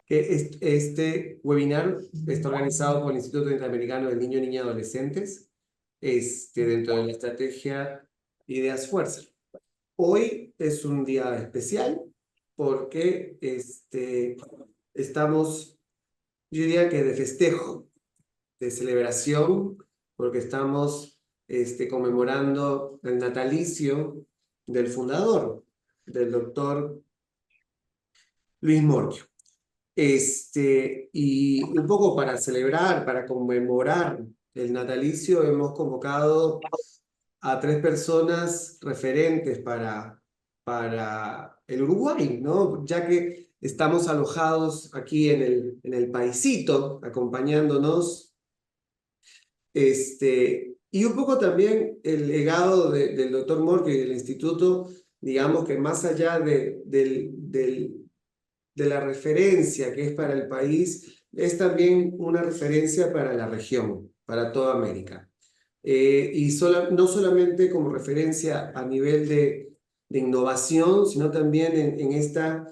que este webinar está organizado por el Instituto Interamericano del Niño, Niña y Adolescentes, dentro de la estrategia Ideas Fuerza. Hoy es un día especial porque estamos, yo diría que de festejo, de celebración, porque estamos conmemorando el natalicio del fundador, del doctor Luis Morquio. Y un poco para celebrar, para conmemorar el natalicio, hemos convocado a tres personas referentes para el Uruguay, ¿no? Ya que estamos alojados aquí en el paisito, acompañándonos, y un poco también el legado del doctor Morque y del instituto, digamos que más allá de la referencia que es para el país, es también una referencia para la región, para toda América. No solamente como referencia a nivel de innovación, sino también en esta,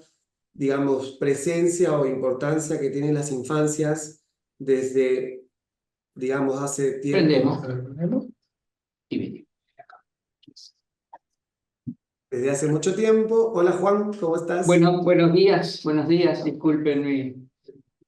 digamos, presencia o importancia que tienen las infancias desde, digamos, hace tiempo, Prendemos y venimos. desde hace mucho tiempo. Hola Juan, ¿cómo estás? Bueno, buenos días, disculpen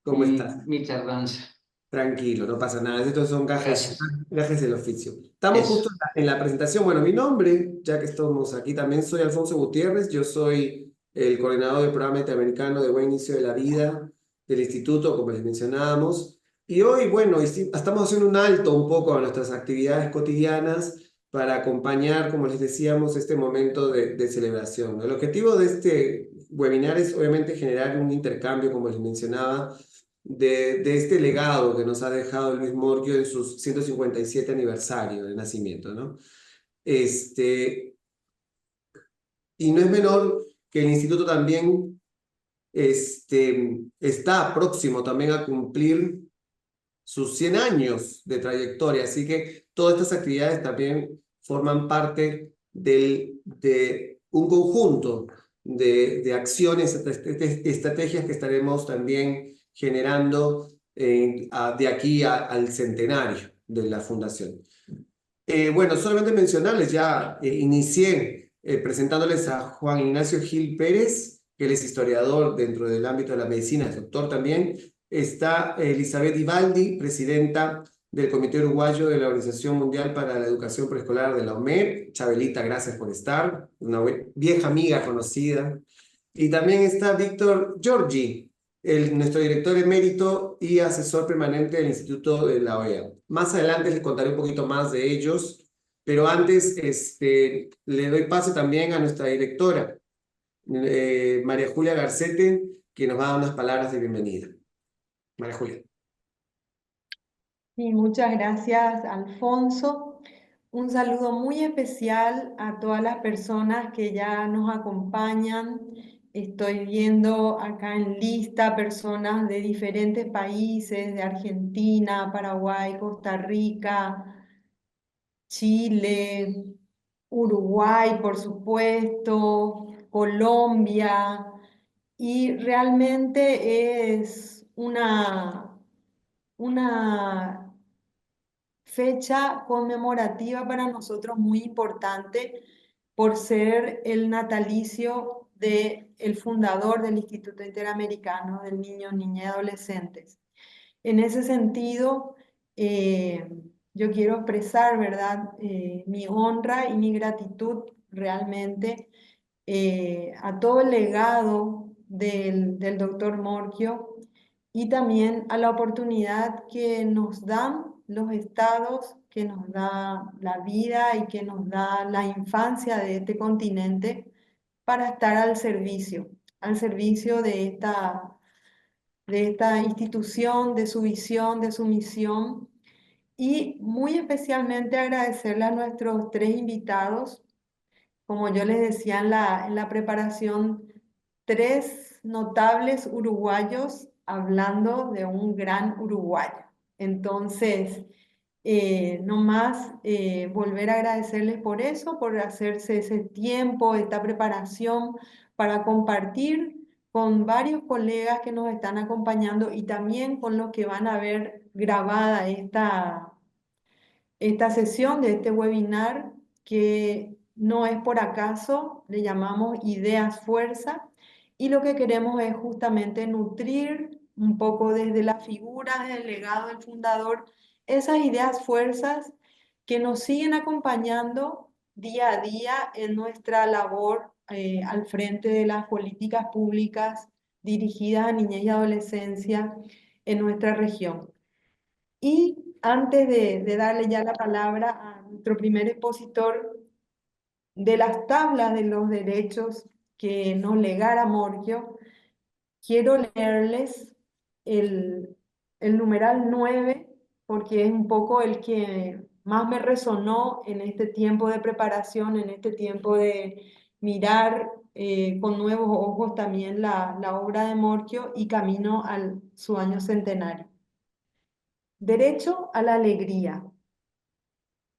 ¿Cómo estás? mi tardanza. Tranquilo, no pasa nada. Estos son Gracias. gajes del oficio. Estamos justo Eso. en la presentación. Bueno, mi nombre, ya que estamos aquí también, soy Alfonso Gutiérrez. Yo soy el coordinador del programa interamericano de Buen Inicio de la Vida del Instituto, como les mencionábamos. Y hoy, bueno, estamos haciendo un alto un poco a nuestras actividades cotidianas para acompañar, como les decíamos, este momento de celebración. El objetivo de este webinar es obviamente generar un intercambio, como les mencionaba, de este legado que nos ha dejado Luis Morquio en sus 157 aniversario de nacimiento, ¿no? Este, y no es menor que el instituto también está próximo también a cumplir sus 100 años de trayectoria, así que todas estas actividades también forman parte de un conjunto de acciones, estrategias que estaremos también generando de aquí al centenario de la fundación. Bueno, solamente mencionarles, ya inicié presentándoles a Juan Ignacio Gil Pérez, que él es historiador dentro del ámbito de la medicina, es doctor también. Está Elizabeth Ibaldi, presidenta del Comité Uruguayo de la Organización Mundial para la Educación Preescolar de la OMED. Chabelita, gracias por estar, una vieja amiga conocida. Y también está Víctor Giorgi, nuestro director emérito y asesor permanente del Instituto de la OEA. Más adelante les contaré un poquito más de ellos, pero antes le doy pase también a nuestra directora, María Julia Garcete, que nos va a dar unas palabras de bienvenida. María Julia. Y muchas gracias, Alfonso. Un saludo muy especial a todas las personas que ya nos acompañan. Estoy viendo acá en lista personas de diferentes países, de Argentina, Paraguay, Costa Rica, Chile, Uruguay, por supuesto, Colombia, y realmente es una fecha conmemorativa para nosotros muy importante por ser el natalicio del fundador del Instituto Interamericano del Niño, Niña y Adolescentes. En ese sentido, yo quiero expresar, ¿verdad?, mi honra y mi gratitud realmente a todo el legado del doctor Morquio y también a la oportunidad que nos dan los estados, que nos da la vida y que nos da la infancia de este continente para estar al servicio de esta institución, de su visión, de su misión. Y muy especialmente agradecerle a nuestros tres invitados, como yo les decía en la preparación, tres notables uruguayos hablando de un gran uruguayo. Entonces, no más volver a agradecerles por eso, por hacerse ese tiempo, esta preparación para compartir con varios colegas que nos están acompañando y también con los que van a ver grabada esta sesión de este webinar, que no es por acaso, le llamamos Ideas Fuerza, y lo que queremos es justamente nutrir un poco desde la figura, desde el legado del fundador, esas ideas fuerzas que nos siguen acompañando día a día en nuestra labor al frente de las políticas públicas dirigidas a niñez y adolescencia en nuestra región. Y antes de darle ya la palabra a nuestro primer expositor, de las tablas de los derechos que nos legara Morquio, quiero leerles el, el numeral 9, porque es un poco el que más me resonó en este tiempo de preparación, en este tiempo de mirar con nuevos ojos también la obra de Morquio y camino a su año centenario. Derecho a la alegría.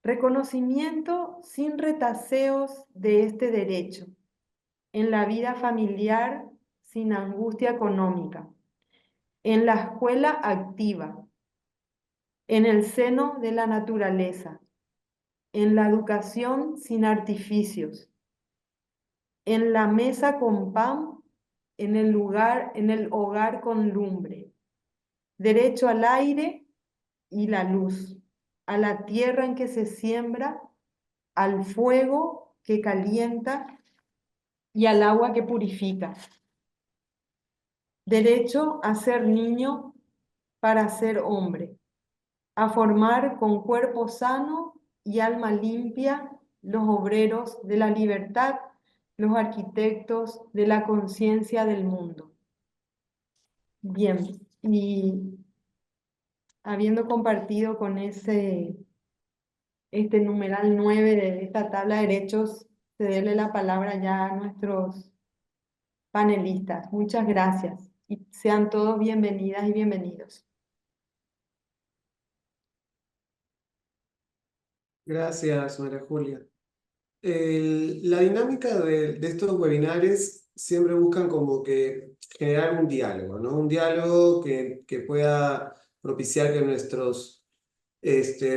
Reconocimiento sin retaseos de este derecho, en la vida familiar sin angustia económica, en la escuela activa, en el seno de la naturaleza, en la educación sin artificios, en la mesa con pan, en el hogar con lumbre. Derecho al aire y la luz, a la tierra en que se siembra, al fuego que calienta y al agua que purifica. Derecho a ser niño para ser hombre, a formar con cuerpo sano y alma limpia los obreros de la libertad, los arquitectos de la conciencia del mundo. Bien, y habiendo compartido con este numeral 9 de esta tabla de derechos, cederle la palabra ya a nuestros panelistas. Muchas gracias y sean todos bienvenidas y bienvenidos. Gracias, María Julia. La dinámica de estos webinares siempre buscan como que generar un diálogo, ¿no? Un diálogo que pueda propiciar que nuestros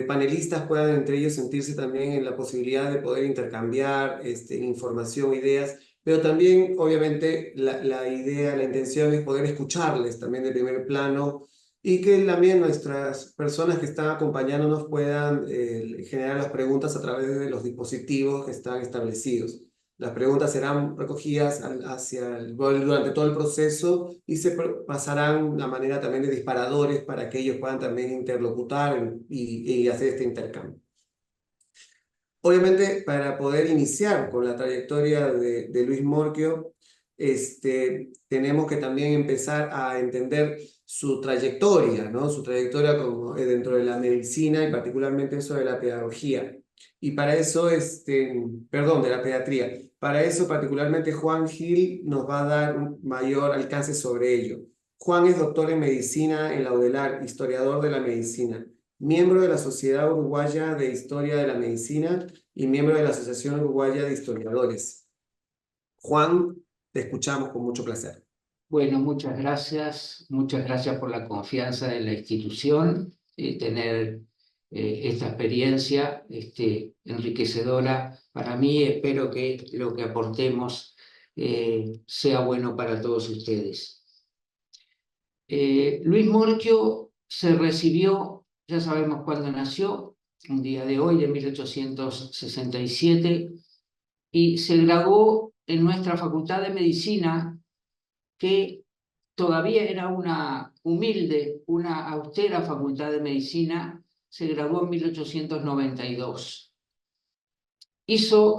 panelistas puedan entre ellos sentirse también en la posibilidad de poder intercambiar información, ideas, pero también, obviamente, la idea, la intención es poder escucharles también de primer plano y que también nuestras personas que están acompañándonos puedan generar las preguntas a través de los dispositivos que están establecidos. Las preguntas serán recogidas durante todo el proceso y se pasarán a manera también de disparadores para que ellos puedan también interlocutar y hacer este intercambio. Obviamente, para poder iniciar con la trayectoria de Luis Morquio, tenemos que también empezar a entender su trayectoria, ¿no? Su trayectoria como, dentro de la medicina y particularmente eso de la pedagogía. Y para eso, perdón, de la pediatría. Para eso, particularmente, Juan Gil nos va a dar un mayor alcance sobre ello. Juan es doctor en medicina en la UDELAR, historiador de la medicina, miembro de la Sociedad Uruguaya de Historia de la Medicina y miembro de la Asociación Uruguaya de Historiadores. Juan, te escuchamos con mucho placer. Bueno, muchas gracias por la confianza de la institución, tener esta experiencia enriquecedora para mí. Espero que lo que aportemos sea bueno para todos ustedes. Luis Morquio se recibió, ya sabemos cuándo nació, un día de hoy, en 1867, y se graduó en nuestra Facultad de Medicina, que todavía era una humilde, una austera Facultad de Medicina. Se graduó en 1892. Hizo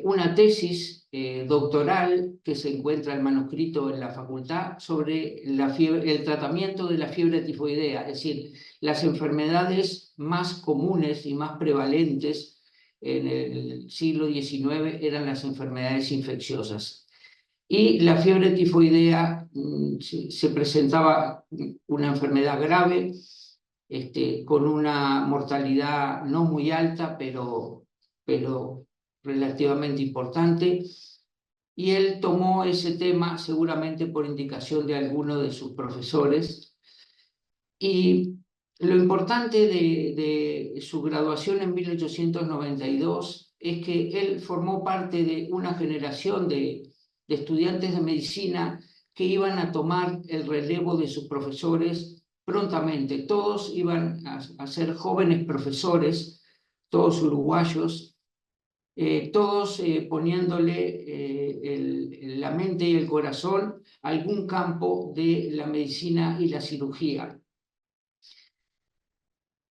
una tesis doctoral que se encuentra el manuscrito en la facultad sobre el tratamiento de la fiebre tifoidea, es decir, las enfermedades más comunes y más prevalentes en el siglo XIX eran las enfermedades infecciosas. Y la fiebre tifoidea se presentaba una enfermedad grave, con una mortalidad no muy alta, pero relativamente importante, y él tomó ese tema seguramente por indicación de alguno de sus profesores. Y lo importante de su graduación en 1892 es que él formó parte de una generación de estudiantes de medicina que iban a tomar el relevo de sus profesores prontamente. Todos iban a ser jóvenes profesores, todos uruguayos, todos poniéndole la mente y el corazón a algún campo de la medicina y la cirugía.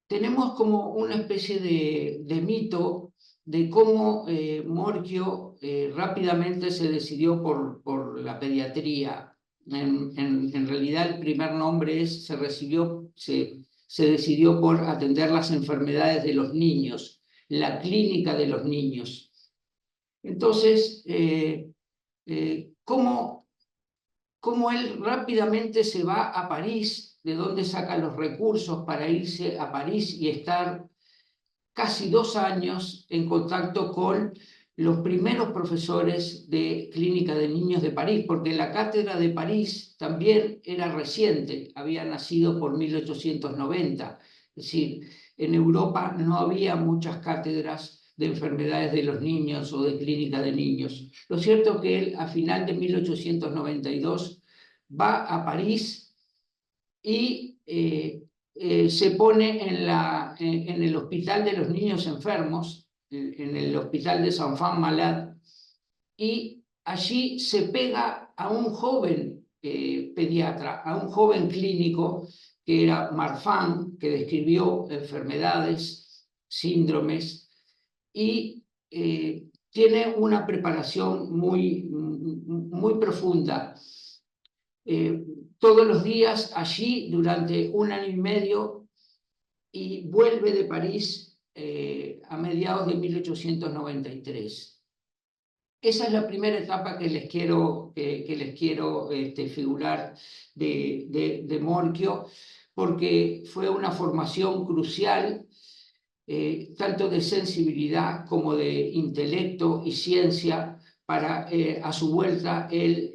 Tenemos como una especie de mito de cómo Morchio rápidamente se decidió por la pediatría. En realidad el primer nombre se decidió por atender las enfermedades de los niños, la clínica de los niños. Entonces, ¿cómo él rápidamente se va a París, de donde saca los recursos para irse a París y estar casi 2 años en contacto con los primeros profesores de clínica de niños de París, porque la cátedra de París también era reciente, había nacido por 1890, es decir, en Europa no había muchas cátedras de enfermedades de los niños o de clínica de niños. Lo cierto es que él, a final de 1892, va a París y se pone en el Hospital de los Niños Enfermos, en el Hospital de Enfants Malades, y allí se pega a un joven pediatra, a un joven clínico que era Marfan, que describió enfermedades, síndromes, y tiene una preparación muy profunda. Todos los días allí durante 1 año y medio, y vuelve de París a mediados de 1893. Esa es la primera etapa que les quiero figurar de Morchio, porque fue una formación crucial, tanto de sensibilidad como de intelecto y ciencia, para a su vuelta él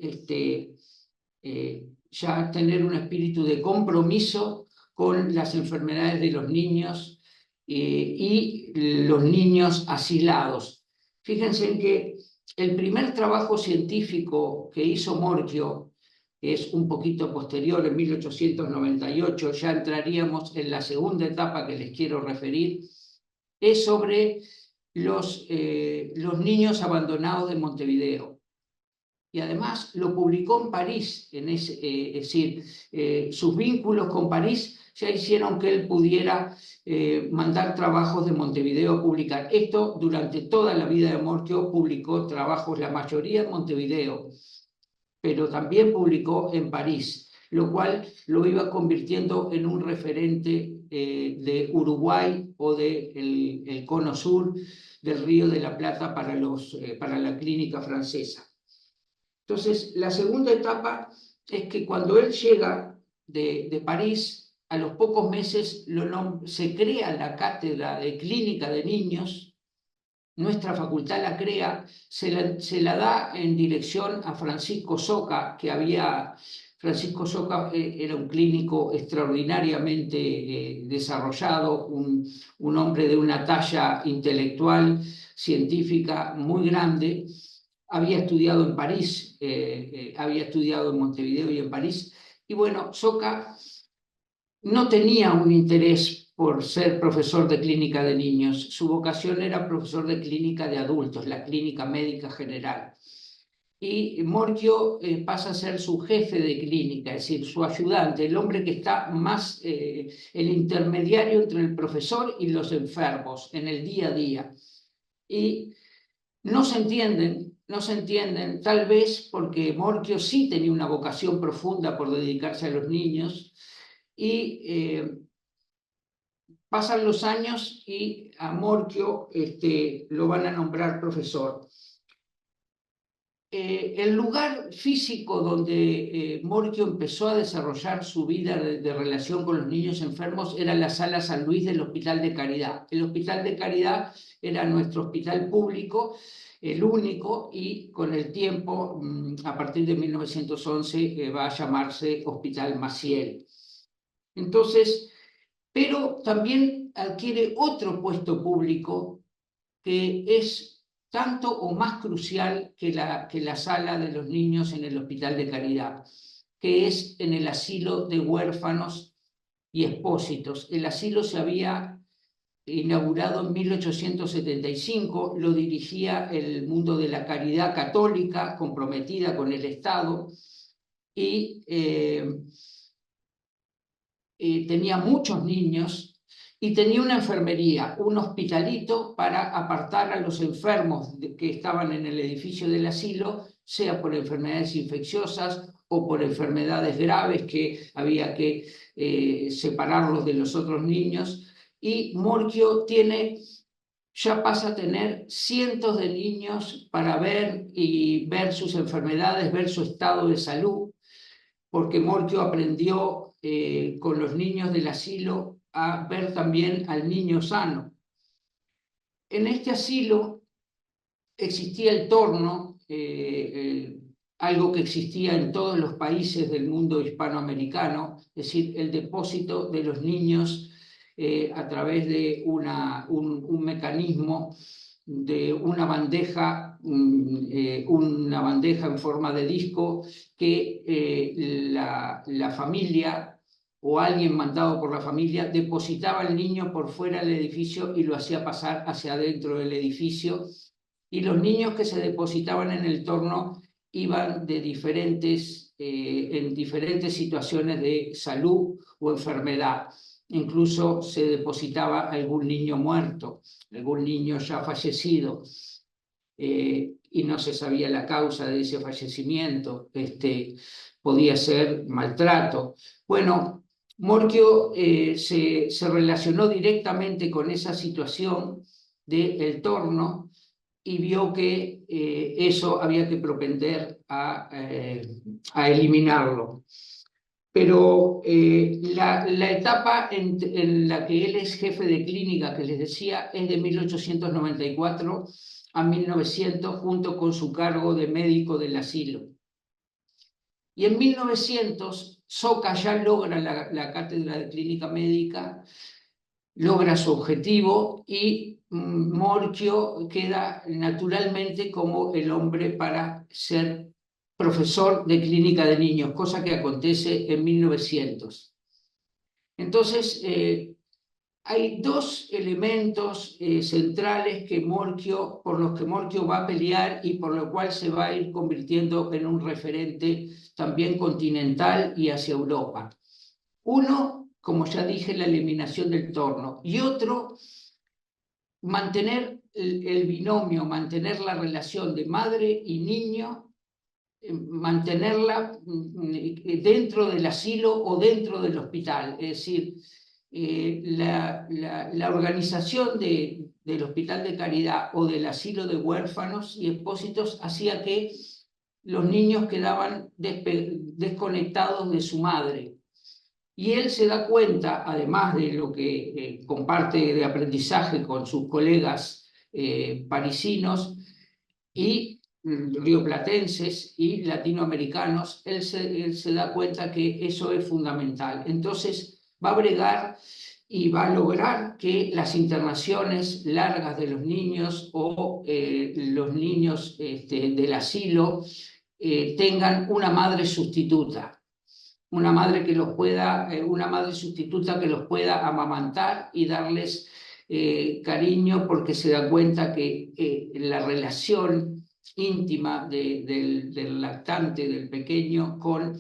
ya tener un espíritu de compromiso con las enfermedades de los niños y los niños asilados. Fíjense en que el primer trabajo científico que hizo Morchio, que es un poquito posterior, en 1898, ya entraríamos en la segunda etapa que les quiero referir, es sobre los niños abandonados de Montevideo. Y además lo publicó en París, es decir, sus vínculos con París ya hicieron que él pudiera mandar trabajos de Montevideo a publicar. Esto durante toda la vida de Morchio publicó trabajos, la mayoría en Montevideo, pero también publicó en París, lo cual lo iba convirtiendo en un referente de Uruguay o del cono sur del Río de la Plata para la clínica francesa. Entonces, la segunda etapa es que cuando él llega de París, a los pocos meses se crea la cátedra de clínica de niños. Nuestra facultad la crea, se la da en dirección a Francisco Soca, Francisco Soca era un clínico extraordinariamente desarrollado, un hombre de una talla intelectual, científica muy grande. Había estudiado en París, había estudiado en Montevideo y en París, y bueno, Soca no tenía un interés por ser profesor de clínica de niños. Su vocación era profesor de clínica de adultos, la clínica médica general. Y Morchio pasa a ser su jefe de clínica, es decir, su ayudante, el hombre que está más, el intermediario entre el profesor y los enfermos en el día a día. Y no se entienden, tal vez porque Morchio sí tenía una vocación profunda por dedicarse a los niños, y pasan los años y a Morchio lo van a nombrar profesor. el lugar físico donde Morquio empezó a desarrollar su vida de relación con los niños enfermos era la Sala San Luis del Hospital de Caridad. El Hospital de Caridad era nuestro hospital público, el único, y con el tiempo, a partir de 1911, va a llamarse Hospital Maciel. Entonces, pero también adquiere otro puesto público que es tanto o más crucial que la sala de los niños en el Hospital de Caridad, que es en el asilo de huérfanos y expósitos. El asilo se había inaugurado en 1875, lo dirigía el mundo de la caridad católica, comprometida con el Estado, y tenía muchos niños, y tenía una enfermería, un hospitalito para apartar a los enfermos que estaban en el edificio del asilo, sea por enfermedades infecciosas o por enfermedades graves que había que separarlos de los otros niños. Y Morquio ya pasa a tener cientos de niños para ver sus enfermedades, ver su estado de salud, porque Morquio aprendió con los niños del asilo a ver también al niño sano. En este asilo existía el torno, algo que existía en todos los países del mundo hispanoamericano, es decir, el depósito de los niños a través de un mecanismo de una bandeja en forma de disco que la familia o alguien mandado por la familia depositaba al niño por fuera del edificio y lo hacía pasar hacia adentro del edificio, y los niños que se depositaban en el torno iban en diferentes situaciones de salud o enfermedad. Incluso se depositaba algún niño muerto, algún niño ya fallecido, y no se sabía la causa de ese fallecimiento. Podía ser maltrato. Bueno, Morquio se relacionó directamente con esa situación del torno y vio que eso había que propender a eliminarlo. Pero la etapa en la que él es jefe de clínica, que les decía, es de 1894 a 1900, junto con su cargo de médico del asilo. Y en 1900, Soca ya logra la cátedra de clínica médica, logra su objetivo, y Morquio queda naturalmente como el hombre para ser profesor de clínica de niños, cosa que acontece en 1900. Entonces, hay dos elementos centrales por los que Morquio va a pelear y por lo cual se va a ir convirtiendo en un referente también continental y hacia Europa. Uno, como ya dije, la eliminación del torno, y otro, mantener el binomio, mantener la relación de madre y niño, mantenerla dentro del asilo o dentro del hospital. Es decir, la organización del Hospital de Caridad o del asilo de huérfanos y expósitos hacía que los niños quedaban desconectados de su madre. Y él se da cuenta, además de lo que comparte de aprendizaje con sus colegas parisinos y rioplatenses y latinoamericanos, él se da cuenta que eso es fundamental. Entonces va a bregar y va a lograr que las internaciones largas de los niños o los niños del asilo tengan una madre sustituta. Una madre sustituta que los pueda amamantar y darles cariño, porque se da cuenta que la relación íntima del lactante, del pequeño, con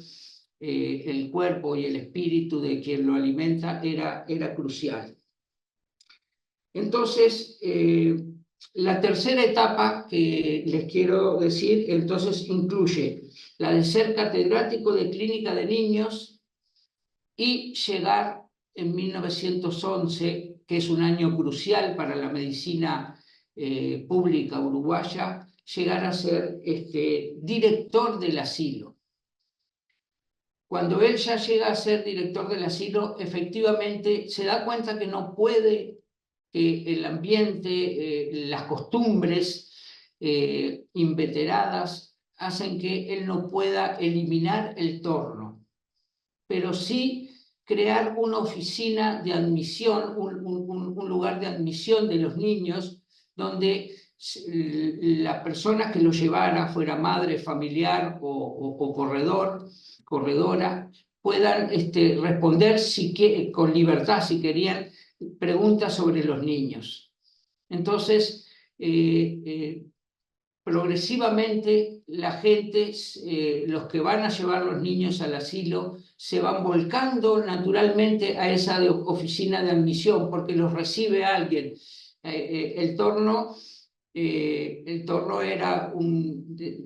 el cuerpo y el espíritu de quien lo alimenta era crucial. Entonces, la tercera etapa que les quiero decir, entonces, incluye la de ser catedrático de clínica de niños y llegar en 1911, que es un año crucial para la medicina pública uruguaya, llegar a ser director del asilo. Cuando él ya llega a ser director del asilo, efectivamente se da cuenta que no puede, que el ambiente, las costumbres inveteradas hacen que él no pueda eliminar el torno, pero sí crear una oficina de admisión, un lugar de admisión de los niños, donde la persona que lo llevara, fuera madre, familiar o corredora, puedan responder con libertad, si querían, preguntas sobre los niños. Entonces, progresivamente la gente, los que van a llevar los niños al asilo, se van volcando naturalmente a esa oficina de admisión, porque los recibe alguien. El torno era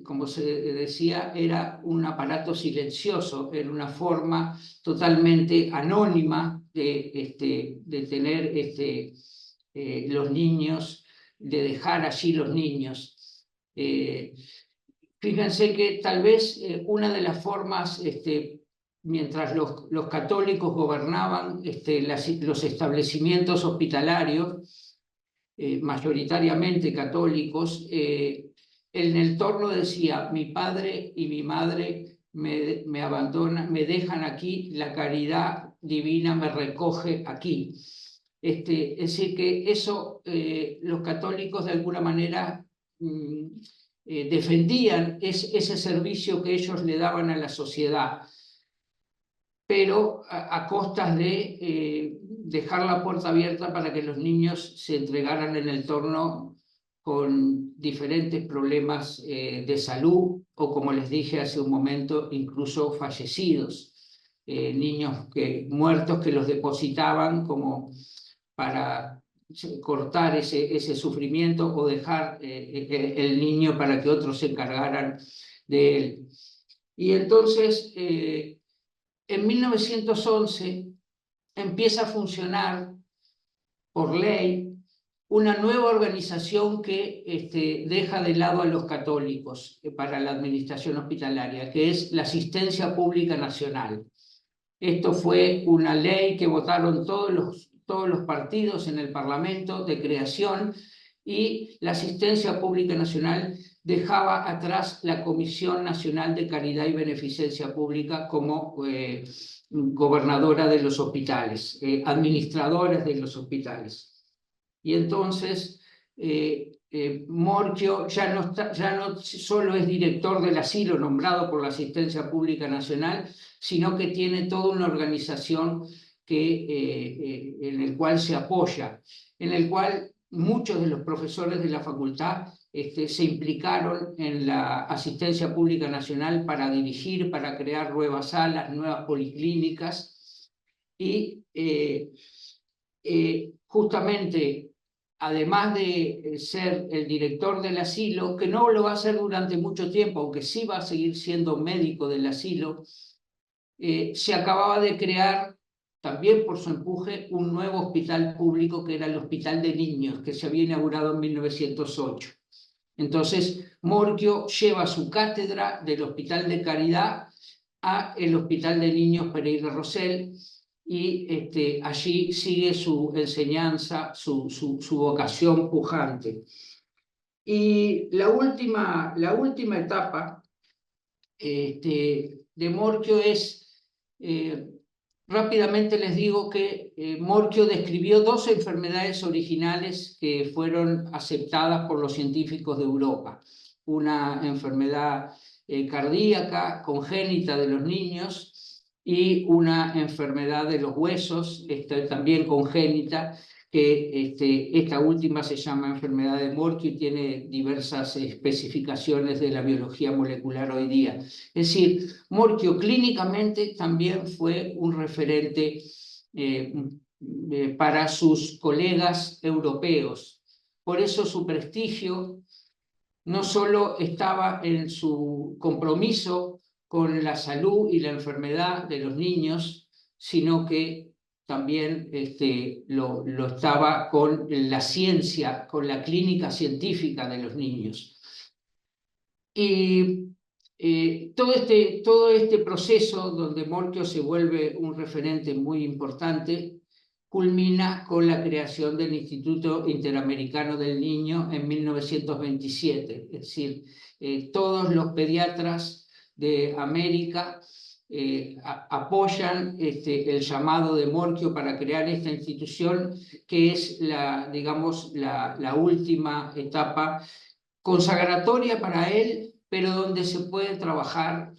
como se decía, era un aparato silencioso, era una forma totalmente anónima de tener los niños, de dejar allí los niños. Fíjense que tal vez una de las formas, mientras los católicos gobernaban los establecimientos hospitalarios, mayoritariamente católicos, en el torno decía: mi padre y mi madre me abandonan, me dejan aquí, la caridad divina me recoge aquí. Es decir, que eso los católicos de alguna manera defendían ese servicio que ellos le daban a la sociedad, pero a costas de dejar la puerta abierta para que los niños se entregaran en el torno con diferentes problemas de salud, o, como les dije hace un momento, incluso fallecidos, niños muertos que los depositaban como para cortar ese sufrimiento, o dejar el niño para que otros se encargaran de él. Y entonces, en 1911 empieza a funcionar por ley una nueva organización que deja de lado a los católicos para la administración hospitalaria, que es la Asistencia Pública Nacional. Esto fue una ley que votaron todos los partidos en el Parlamento de creación, y la Asistencia Pública Nacional dejaba atrás la Comisión Nacional de Caridad y Beneficencia Pública como gobernadora de los hospitales, administradores de los hospitales. Y entonces Morchio ya no solo es director del asilo nombrado por la Asistencia Pública Nacional, sino que tiene toda una organización en el cual se apoya, en el cual muchos de los profesores de la facultad se implicaron en la Asistencia Pública Nacional para dirigir, para crear nuevas salas, nuevas policlínicas, y justamente, además de ser el director del asilo, que no lo va a hacer durante mucho tiempo, aunque sí va a seguir siendo médico del asilo, se acababa de crear, también por su empuje, un nuevo hospital público, que era el Hospital de Niños, que se había inaugurado en 1908. Entonces, Morchio lleva su cátedra del Hospital de Caridad a el Hospital de Niños Pereira Rosell, y allí sigue su enseñanza, su vocación pujante. Y la última etapa de Morchio es, rápidamente les digo que Morchio describió 2 enfermedades originales que fueron aceptadas por los científicos de Europa. Una enfermedad cardíaca congénita de los niños, y una enfermedad de los huesos, también congénita, que esta última se llama enfermedad de Morchio y tiene diversas especificaciones de la biología molecular hoy día. Es decir, Morchio clínicamente también fue un referente para sus colegas europeos. Por eso su prestigio no solo estaba en su compromiso con la salud y la enfermedad de los niños, sino que también lo estaba con la ciencia, con la clínica científica de los niños. Y todo este proceso donde Morquio se vuelve un referente muy importante culmina con la creación del Instituto Interamericano del Niño en 1927. Es decir, todos los pediatras de América apoyan el llamado de Morquio para crear esta institución, que es digamos, la última etapa consagratoria para él, pero donde se puede trabajar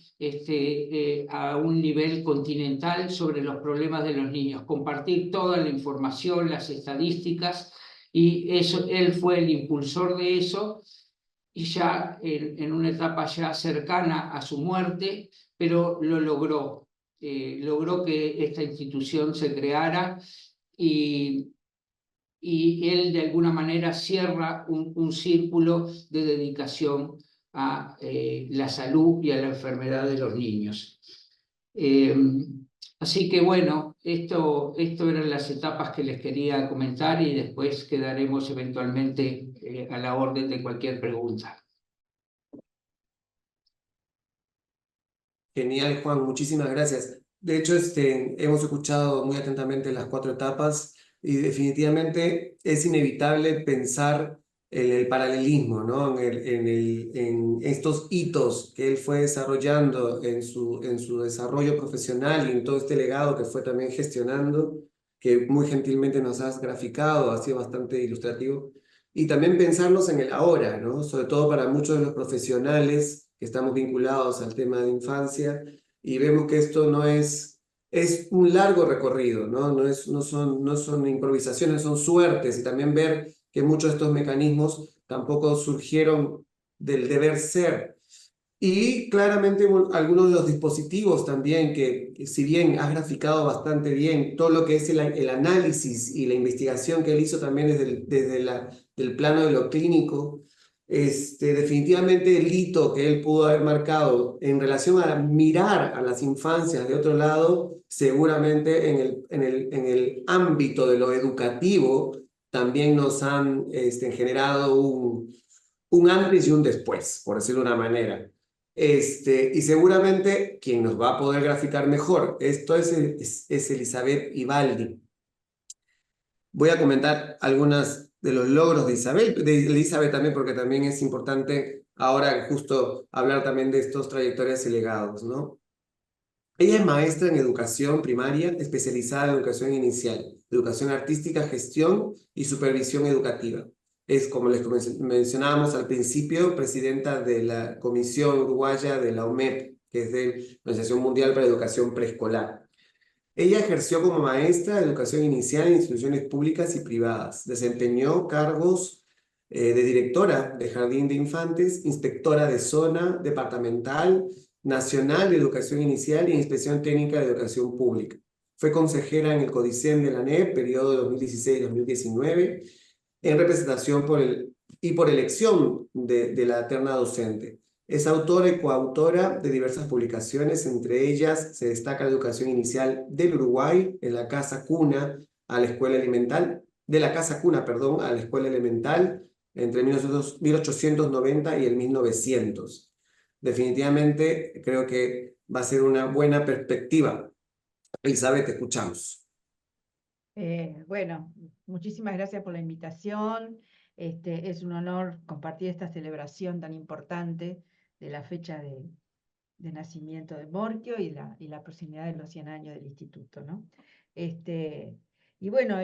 a un nivel continental sobre los problemas de los niños, compartir toda la información, las estadísticas, y eso, él fue el impulsor de eso, y ya en una etapa ya cercana a su muerte, pero lo logró. Logró que esta institución se creara, y él de alguna manera cierra un círculo de dedicación a la salud y a la enfermedad de los niños. Eh, Así que bueno, esto eran las etapas que les quería comentar, y después quedaremos eventualmente a la orden de cualquier pregunta. Genial, Juan, muchísimas gracias. De hecho, hemos escuchado muy atentamente las 4 etapas y definitivamente es inevitable pensar en el paralelismo, ¿no? En estos hitos que él fue desarrollando en su desarrollo profesional y en todo este legado que fue también gestionando, que muy gentilmente nos has graficado, ha sido bastante ilustrativo. Y también pensarlos en el ahora, ¿no? Sobre todo para muchos de los profesionales que estamos vinculados al tema de infancia, y vemos que esto no es un largo recorrido, ¿no? No son improvisaciones, son suertes, y también ver que muchos de estos mecanismos tampoco surgieron del deber ser. Y claramente algunos de los dispositivos también, que si bien has graficado bastante bien todo lo que es el análisis y la investigación que él hizo también del plano de lo clínico, definitivamente el hito que él pudo haber marcado en relación a mirar a las infancias de otro lado, seguramente en el ámbito de lo educativo, también nos han generado un antes y un después, por decirlo de una manera. Y seguramente quien nos va a poder graficar mejor esto es Elizabeth Ibaldi. Voy a comentar algunas de los logros de Elizabeth también, porque también es importante ahora justo hablar también de estos trayectorias y legados, ¿no? Ella es maestra en educación primaria, especializada en educación inicial, educación artística, gestión y supervisión educativa. Es, como les mencionábamos al principio, presidenta de la Comisión Uruguaya de la OMEP, que es de la Organización Mundial para la Educación Preescolar. Ella ejerció como maestra de educación inicial en instituciones públicas y privadas. Desempeñó cargos de directora de jardín de infantes, inspectora de zona departamental, nacional de educación inicial e inspección técnica de educación pública. Fue consejera en el CODICEM de la ANEP, periodo 2016-2019, en representación por elección de la terna docente. Es autora y coautora de diversas publicaciones, entre ellas se destaca la educación inicial del Uruguay, en la casa cuna a la escuela elemental, de la casa cuna, perdón, a la escuela elemental, entre 1890 y el 1900. Definitivamente creo que va a ser una buena perspectiva. Elizabeth, te escuchamos. Bueno, muchísimas gracias por la invitación. Es un honor compartir esta celebración tan importante de la fecha de nacimiento de Morquio y la proximidad de los 100 años del instituto, ¿no? Y bueno,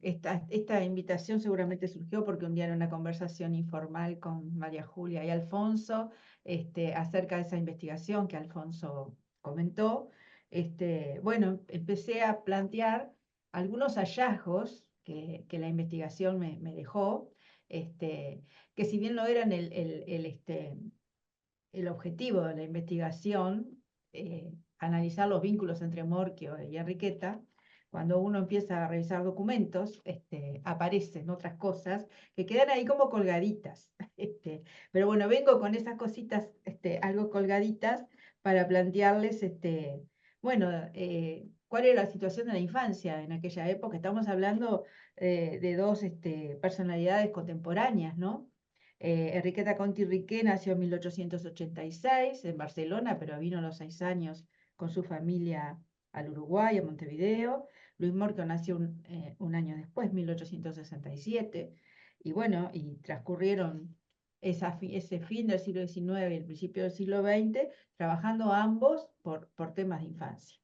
esta invitación seguramente surgió porque un día en una conversación informal con María Julia y Alfonso, acerca de esa investigación que Alfonso comentó, bueno, empecé a plantear algunos hallazgos que la investigación me dejó, que si bien no eran el objetivo de la investigación, analizar los vínculos entre Morquio y Enriqueta, cuando uno empieza a revisar documentos, aparecen otras cosas que quedan ahí como colgaditas. Pero bueno, vengo con esas cositas algo colgaditas para plantearles, bueno, cuál era la situación de la infancia en aquella época. Estamos hablando de dos personalidades contemporáneas, ¿no? Enriqueta Conti Riqué nació en 1886 en Barcelona, pero vino a los 6 años con su familia al Uruguay, a Montevideo. Luis Morquio nació un año después, 1867, y bueno, y transcurrieron ese fin del siglo XIX y el principio del siglo XX, trabajando ambos por temas de infancia.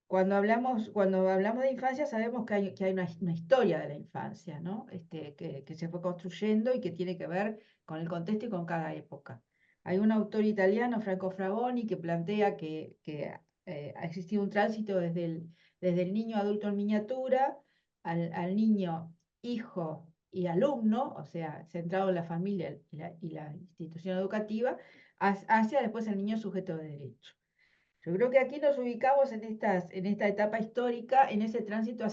Cuando hablamos de infancia sabemos que hay una historia de la infancia, ¿no? Que se fue construyendo y que tiene que ver con el contexto y con cada época. Hay un autor italiano, Franco Fragoni, que plantea que ha existido un tránsito desde el niño adulto en miniatura al niño hijo y alumno, o sea, centrado en la familia y la institución educativa, hacia después el niño sujeto de derecho. Yo creo que aquí nos ubicamos en esta etapa histórica, en ese tránsito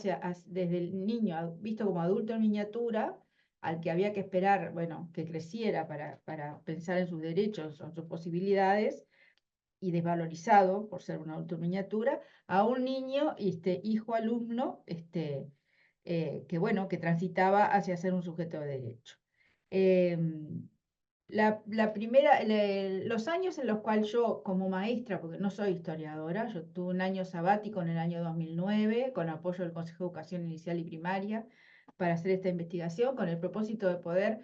desde el niño visto como adulto en miniatura, al que había que esperar, bueno, que creciera para pensar en sus derechos o sus posibilidades, y desvalorizado por ser un adulto en miniatura, a un niño, hijo alumno, que bueno, que transitaba hacia ser un sujeto de derecho. Los años en los cuales yo, como maestra, porque no soy historiadora, yo tuve un año sabático en el año 2009, con apoyo del Consejo de Educación Inicial y Primaria, para hacer esta investigación, con el propósito de poder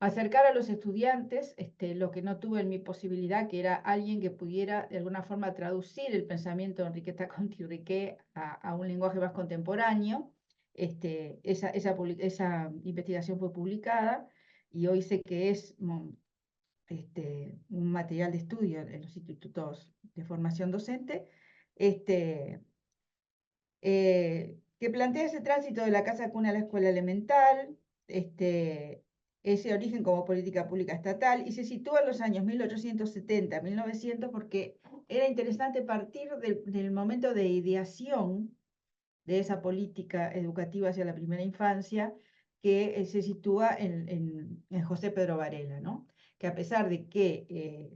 acercar a los estudiantes lo que no tuve en mi posibilidad, que era alguien que pudiera de alguna forma traducir el pensamiento de Enriqueta Conti Riqué a un lenguaje más contemporáneo. Esa investigación fue publicada y hoy sé que es un material de estudio en los institutos de formación docente, que plantea ese tránsito de la casa cuna a la escuela elemental, ese origen como política pública estatal, y se sitúa en los años 1870-1900 porque era interesante partir del momento de ideación de esa política educativa hacia la primera infancia, que se sitúa en José Pedro Varela, ¿no? Que a pesar de que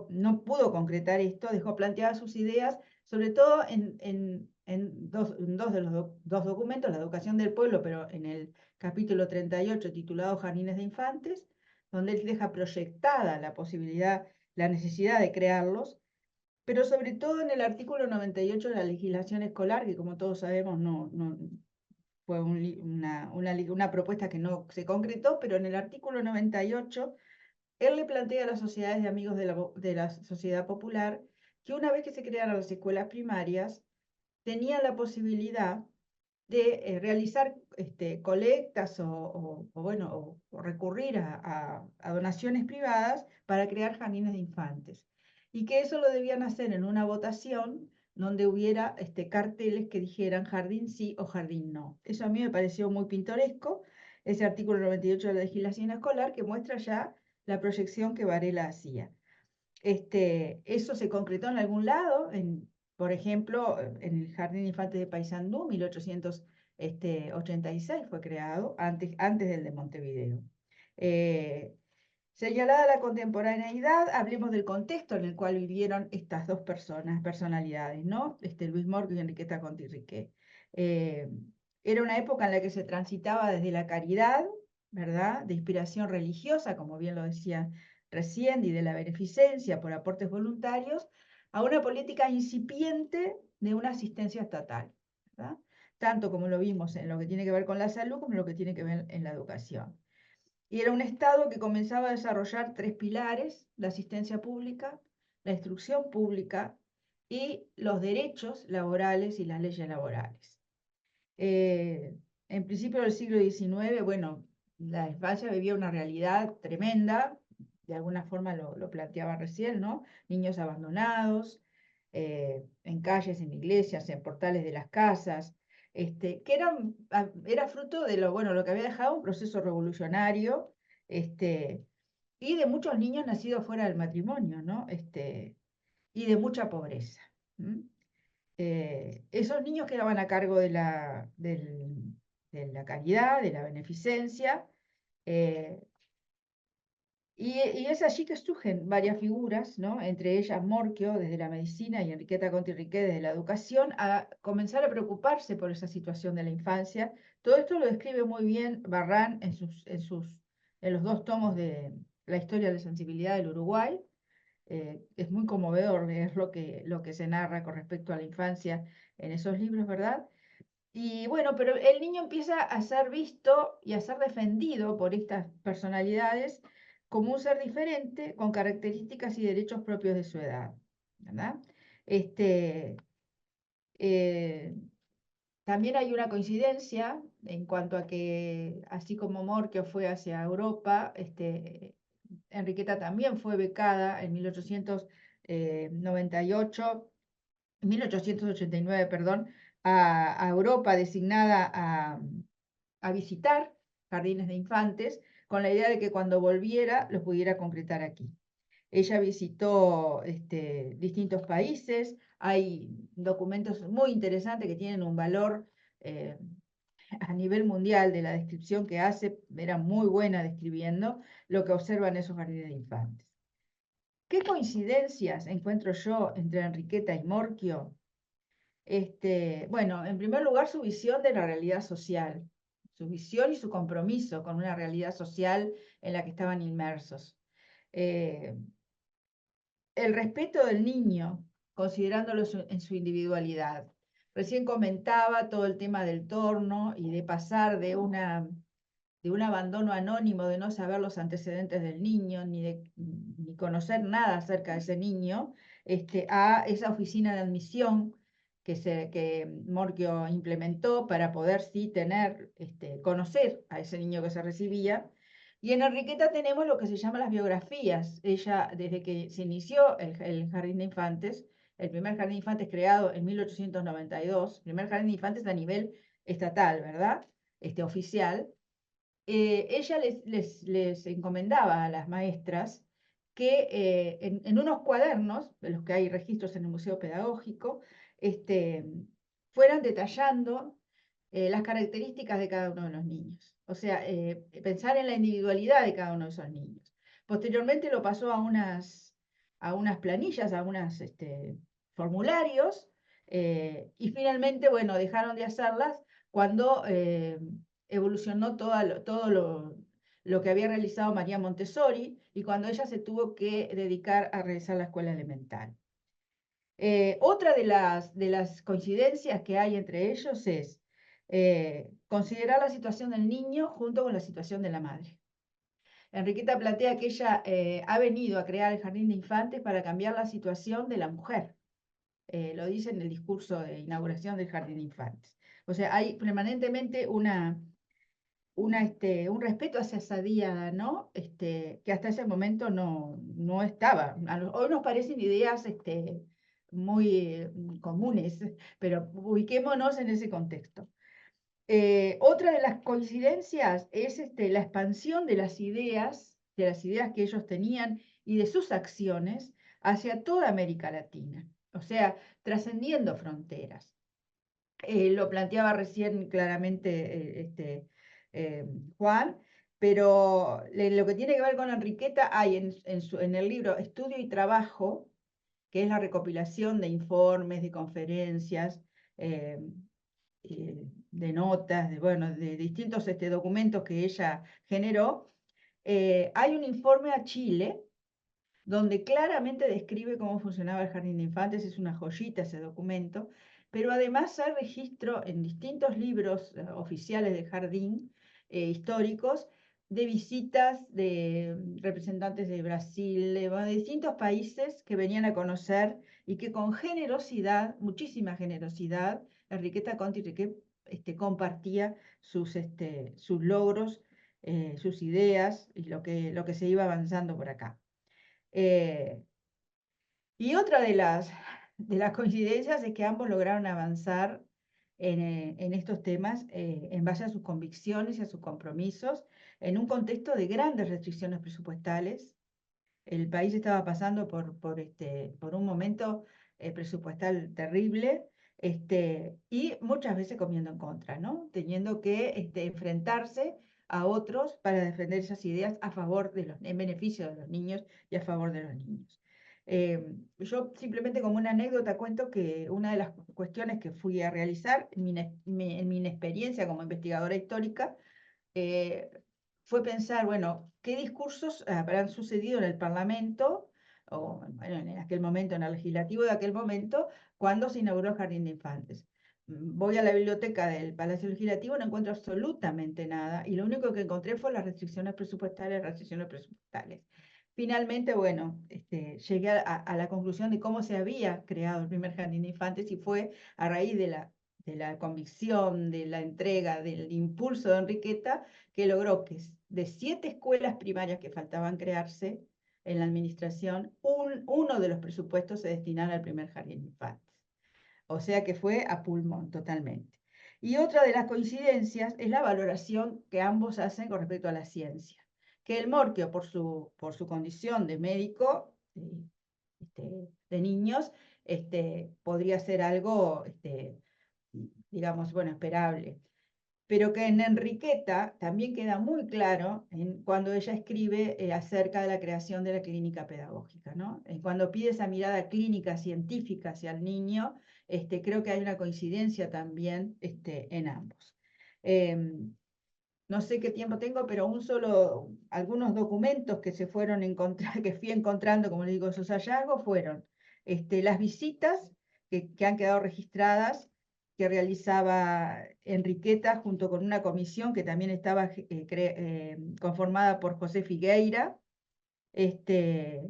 no pudo concretar esto, dejó planteadas sus ideas, sobre todo en dos de los dos documentos, La educación del pueblo, pero en el capítulo 38 titulado Jardines de Infantes, donde él deja proyectada la posibilidad, la necesidad de crearlos, pero sobre todo en el artículo 98 de la legislación escolar, que como todos sabemos no fue una propuesta que no se concretó, pero en el artículo 98 él le plantea a las sociedades de amigos de la sociedad popular que una vez que se crearan las escuelas primarias, tenían la posibilidad de realizar colectas o recurrir a donaciones privadas para crear jardines de infantes. Y que eso lo debían hacer en una votación donde hubiera carteles que dijeran jardín sí o jardín no. Eso a mí me pareció muy pintoresco, ese artículo 98 de la legislación escolar, que muestra ya la proyección que Varela hacía. Eso se concretó en algún lado, por ejemplo, en el Jardín de Infantes de Paysandú, 1886 fue creado, antes del de Montevideo. Señalada la contemporaneidad, hablemos del contexto en el cual vivieron estas dos personalidades, ¿no? Luis Morquio y Enriqueta Conti Riqué. Era una época en la que se transitaba desde la caridad, ¿verdad?, de inspiración religiosa, como bien lo decía recién, y de la beneficencia por aportes voluntarios, a una política incipiente de una asistencia estatal, ¿verdad?, tanto como lo vimos en lo que tiene que ver con la salud como en lo que tiene que ver en la educación. Y era un Estado que comenzaba a desarrollar 3 pilares: la asistencia pública, la instrucción pública y los derechos laborales y las leyes laborales. En principio del siglo XIX, bueno, la infancia vivía una realidad tremenda, de alguna forma lo planteaba recién, ¿no? Niños abandonados, en calles, en iglesias, en portales de las casas, que era fruto de lo que había dejado un proceso revolucionario, y de muchos niños nacidos fuera del matrimonio, ¿no? Y de mucha pobreza. Esos niños quedaban a cargo de la caridad, de la beneficencia, Y es allí que surgen varias figuras, ¿no? Entre ellas Morquio desde la medicina y Enriqueta Conti Riquet desde la educación, a comenzar a preocuparse por esa situación de la infancia. Todo esto lo describe muy bien Barrán en los 2 tomos de La historia de sensibilidad del Uruguay. Es muy conmovedor leer lo que se narra con respecto a la infancia en esos libros, ¿verdad? Y bueno, pero el niño empieza a ser visto y a ser defendido por estas personalidades como un ser diferente, con características y derechos propios de su edad, ¿verdad? Este, eh, También hay una coincidencia en cuanto a que, así como Morquio fue hacia Europa, Enriqueta también fue becada en 1889, perdón, a Europa, designada a visitar jardines de infantes, con la idea de que cuando volviera los pudiera concretar aquí. Ella visitó distintos países, hay documentos muy interesantes que tienen un valor eh, a nivel mundial de la descripción que hace, era muy buena describiendo lo que observan esos jardines de infantes. ¿Qué coincidencias encuentro yo entre Enriqueta y Morquio? Bueno, en primer lugar, su visión de la realidad social, su visión y su compromiso con una realidad social en la que estaban inmersos. Eh, el respeto del niño, considerándolo en su individualidad. Recién comentaba todo el tema del torno y de pasar de un abandono anónimo, de no saber los antecedentes del niño, ni conocer nada acerca de ese niño, a esa oficina de admisión que Morquio implementó para poder sí conocer a ese niño que se recibía. Y en Enriqueta tenemos lo que se llama las biografías. Ella, desde que se inició el Jardín de Infantes, el primer Jardín de Infantes creado en 1892, primer Jardín de Infantes a nivel estatal, ¿verdad? Oficial, ella les encomendaba a las maestras que en unos cuadernos, de los que hay registros en el Museo Pedagógico, fueran detallando las características de cada uno de los niños. O sea, pensar en la individualidad de cada uno de esos niños. Posteriormente lo pasó a unas planillas, a unos formularios, y finalmente, bueno, dejaron de hacerlas cuando evolucionó todo lo que había realizado María Montessori y cuando ella se tuvo que dedicar a realizar la escuela elemental. Otra de las coincidencias que hay entre ellos es considerar la situación del niño junto con la situación de la madre. Enriqueta plantea que ella ha venido a crear el Jardín de Infantes para cambiar la situación de la mujer. Lo dice en el discurso de inauguración del Jardín de Infantes. O sea, hay permanentemente un respeto hacia esa díada, ¿no? Que hasta ese momento no estaba. Hoy nos parecen ideas muy comunes, pero ubiquémonos en ese contexto. Otra de las coincidencias es la expansión de las ideas que ellos tenían y de sus acciones hacia toda América Latina, o sea, trascendiendo fronteras. Lo planteaba recién claramente Juan, pero lo que tiene que ver con Enriqueta hay en el libro Estudio y Trabajo, que es la recopilación de informes, de conferencias, de notas, de distintos documentos que ella generó. Hay un informe a Chile donde claramente describe cómo funcionaba el Jardín de Infantes, es una joyita ese documento, pero además hay registro en distintos libros oficiales del jardín históricos de visitas de representantes de Brasil, de distintos países que venían a conocer y que con generosidad, muchísima generosidad, Enriqueta Conti Riquet compartía sus logros, sus ideas y lo que se iba avanzando por acá. Y otra de las coincidencias es que ambos lograron avanzar en estos temas en base a sus convicciones y a sus compromisos en un contexto de grandes restricciones presupuestales. El país estaba pasando por un momento presupuestal terrible, y muchas veces comiendo en contra, ¿no? Teniendo que enfrentarse a otros para defender esas ideas a favor de en beneficio de los niños y a favor de los niños. Yo simplemente como una anécdota cuento que una de las cuestiones que fui a realizar en mi inexperiencia como investigadora histórica fue pensar, bueno, qué discursos habrán sucedido en el Parlamento, o bueno, en aquel momento, en el legislativo de aquel momento, cuando se inauguró el Jardín de Infantes. Voy a la biblioteca del Palacio Legislativo, no encuentro absolutamente nada, y lo único que encontré fue las restricciones presupuestales. Finalmente, bueno, llegué a la conclusión de cómo se había creado el primer Jardín de Infantes, y fue a raíz de la convicción, de la entrega, del impulso de Enriqueta, que logró que de 7 escuelas primarias que faltaban crearse en la administración, uno de los presupuestos se destinara al primer Jardín de Infantes. O sea que fue a pulmón totalmente. Y otra de las coincidencias es la valoración que ambos hacen con respecto a la ciencia. Que el Morquio, por su condición de médico de niños, podría ser algo, digamos, bueno, esperable. Pero que en Enriqueta también queda muy claro cuando ella escribe acerca de la creación de la clínica pedagógica, ¿no? Cuando pide esa mirada clínica, científica hacia el niño, creo que hay una coincidencia también en ambos. No sé qué tiempo tengo, pero algunos documentos que se fueron que fui encontrando, como les digo, esos hallazgos fueron las visitas que han quedado registradas, que realizaba Enriqueta junto con una comisión que también estaba conformada por José Figueira, de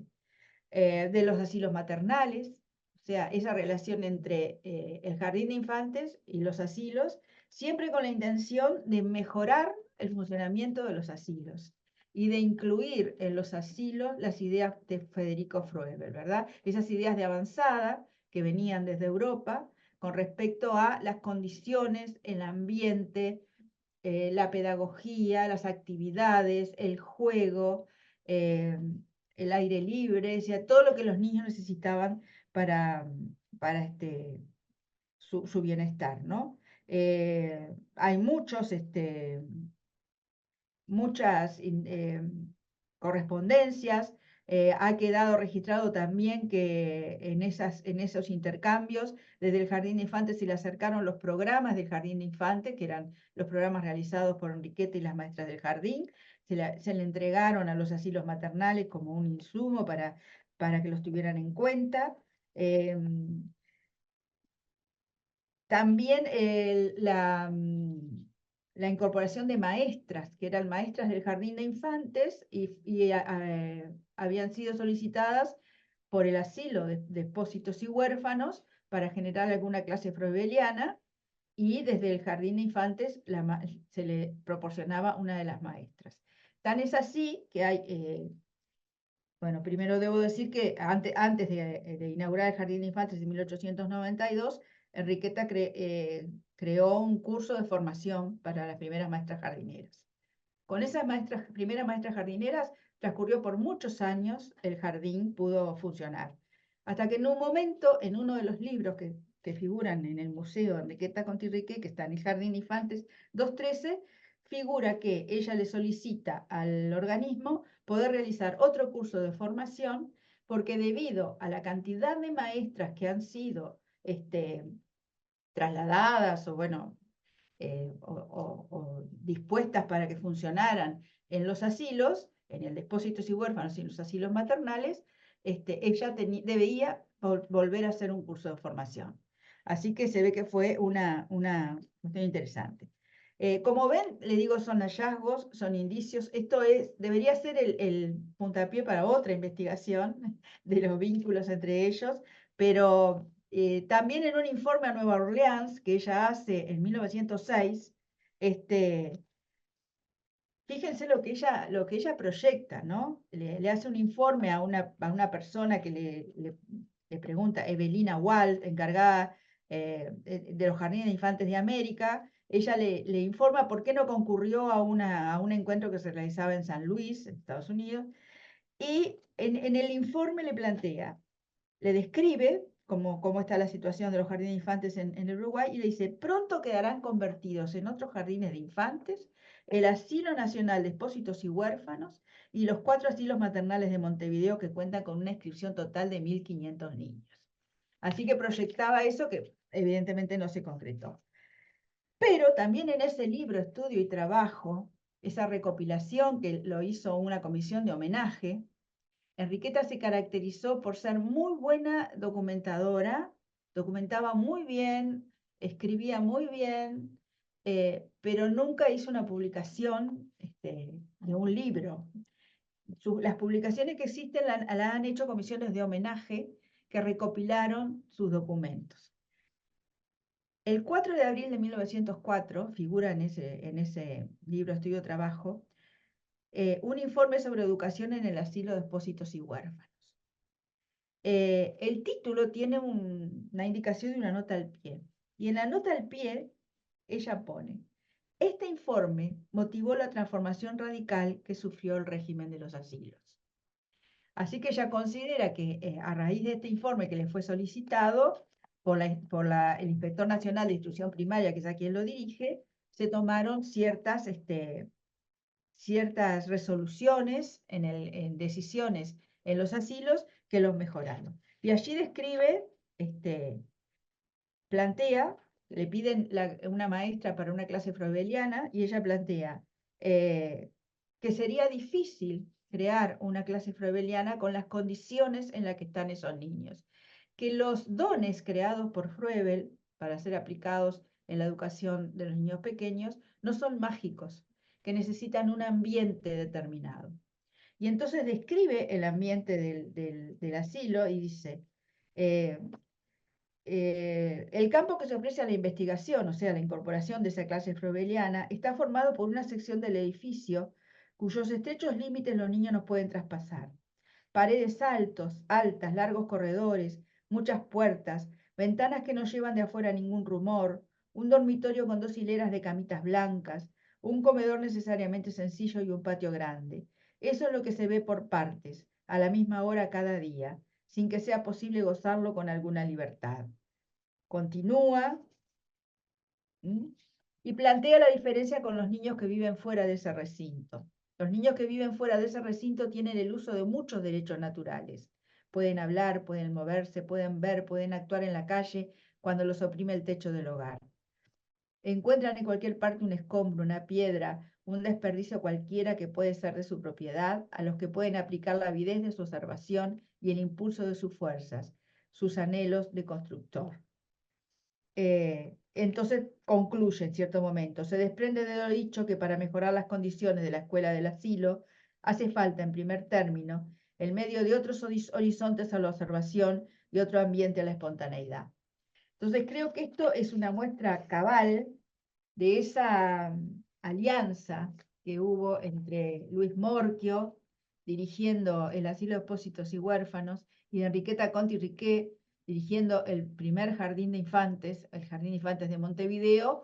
los asilos maternales, o sea, esa relación entre el jardín de infantes y los asilos, siempre con la intención de mejorar el funcionamiento de los asilos y de incluir en los asilos las ideas de Federico Froebel, ¿verdad? Esas ideas de avanzada que venían desde Europa con respecto a las condiciones, el ambiente, la pedagogía, las actividades, el juego, el aire libre, o sea, todo lo que los niños necesitaban para su bienestar, ¿no? Hay muchas correspondencias. Ha quedado registrado también que en esos intercambios, desde el Jardín de Infantes se le acercaron los programas del Jardín de Infantes, que eran los programas realizados por Enriqueta y las maestras del jardín. Se le entregaron a los asilos maternales como un insumo para que los tuvieran en cuenta. También la incorporación de maestras, que eran maestras del Jardín de Infantes y habían sido solicitadas por el asilo de expósitos y huérfanos para generar alguna clase froebeliana, y desde el Jardín de Infantes se le proporcionaba una de las maestras. Tan es así que hay, bueno, primero debo decir que antes de inaugurar el Jardín de Infantes en 1892, Enriqueta creó un curso de formación para las primeras maestras jardineras. Con esas primeras maestras jardineras transcurrió por muchos años, el jardín pudo funcionar. Hasta que en un momento, en uno de los libros que figuran en el Museo de Enriqueta Contirriqué, que está en el Jardín de Infantes 213, figura que ella le solicita al organismo poder realizar otro curso de formación, porque debido a la cantidad de maestras que han sido trasladadas o, bueno, o dispuestas para que funcionaran en los asilos, en el de expósitos y huérfanos y en los asilos maternales, ella debía volver a hacer un curso de formación. Así que se ve que fue una cuestión interesante. Como ven, le digo, son hallazgos, son indicios. Esto debería ser el puntapié para otra investigación de los vínculos entre ellos, pero también en un informe a Nueva Orleans que ella hace en 1906, fíjense lo que ella proyecta, ¿no? Le hace un informe a una persona que le pregunta, Evelina Wald, encargada de los Jardines de Infantes de América. Ella le informa por qué no concurrió a un encuentro que se realizaba en San Luis, en Estados Unidos, y en el informe le describe cómo está la situación de los jardines de infantes en el Uruguay, y le dice, pronto quedarán convertidos en otros jardines de infantes, el Asilo Nacional de Expósitos y Huérfanos y los 4 asilos maternales de Montevideo, que cuentan con una inscripción total de 1.500 niños. Así que proyectaba eso, que evidentemente no se concretó. Pero también en ese libro, Estudio y Trabajo, esa recopilación que lo hizo una comisión de homenaje, Enriqueta se caracterizó por ser muy buena documentadora, documentaba muy bien, escribía muy bien, pero nunca hizo una publicación de un libro. Las publicaciones que existen la han hecho comisiones de homenaje que recopilaron sus documentos. El 4 de abril de 1904, figura en ese libro Estudio Trabajo, un informe sobre educación en el asilo de expósitos y huérfanos. El título tiene una indicación de una nota al pie. Y en la nota al pie, ella pone, este informe motivó la transformación radical que sufrió el régimen de los asilos. Así que ella considera que a raíz de este informe que le fue solicitado por el Inspector Nacional de Instrucción Primaria, que es a quien lo dirige, se tomaron ciertas resoluciones en decisiones en los asilos que los mejoraron. Y allí describe, plantea, le piden una maestra para una clase freudeliana y ella plantea que sería difícil crear una clase freudeliana con las condiciones en las que están esos niños. Que los dones creados por Froebel para ser aplicados en la educación de los niños pequeños no son mágicos, que necesitan un ambiente determinado. Y entonces describe el ambiente del asilo y dice, el campo que se ofrece a la investigación, o sea, la incorporación de esa clase froebeliana, está formado por una sección del edificio cuyos estrechos límites los niños no pueden traspasar. Paredes altas, largos corredores, muchas puertas, ventanas que no llevan de afuera ningún rumor, un dormitorio con 2 hileras de camitas blancas, un comedor necesariamente sencillo y un patio grande. Eso es lo que se ve por partes, a la misma hora cada día, sin que sea posible gozarlo con alguna libertad. Continúa y plantea la diferencia con los niños que viven fuera de ese recinto. Los niños que viven fuera de ese recinto tienen el uso de muchos derechos naturales. Pueden hablar, pueden moverse, pueden ver, pueden actuar en la calle cuando los oprime el techo del hogar. Encuentran en cualquier parte un escombro, una piedra, un desperdicio cualquiera que puede ser de su propiedad, a los que pueden aplicar la avidez de su observación y el impulso de sus fuerzas, sus anhelos de constructor. Entonces concluye en cierto momento, se desprende de lo dicho que para mejorar las condiciones de la escuela del asilo hace falta, en primer término, el medio de otros horizontes a la observación y otro ambiente a la espontaneidad. Entonces creo que esto es una muestra cabal de esa alianza que hubo entre Luis Morchio, dirigiendo el asilo de expósitos y huérfanos, y de Enriqueta Conti Riquet, dirigiendo el primer jardín de infantes, el Jardín de Infantes de Montevideo,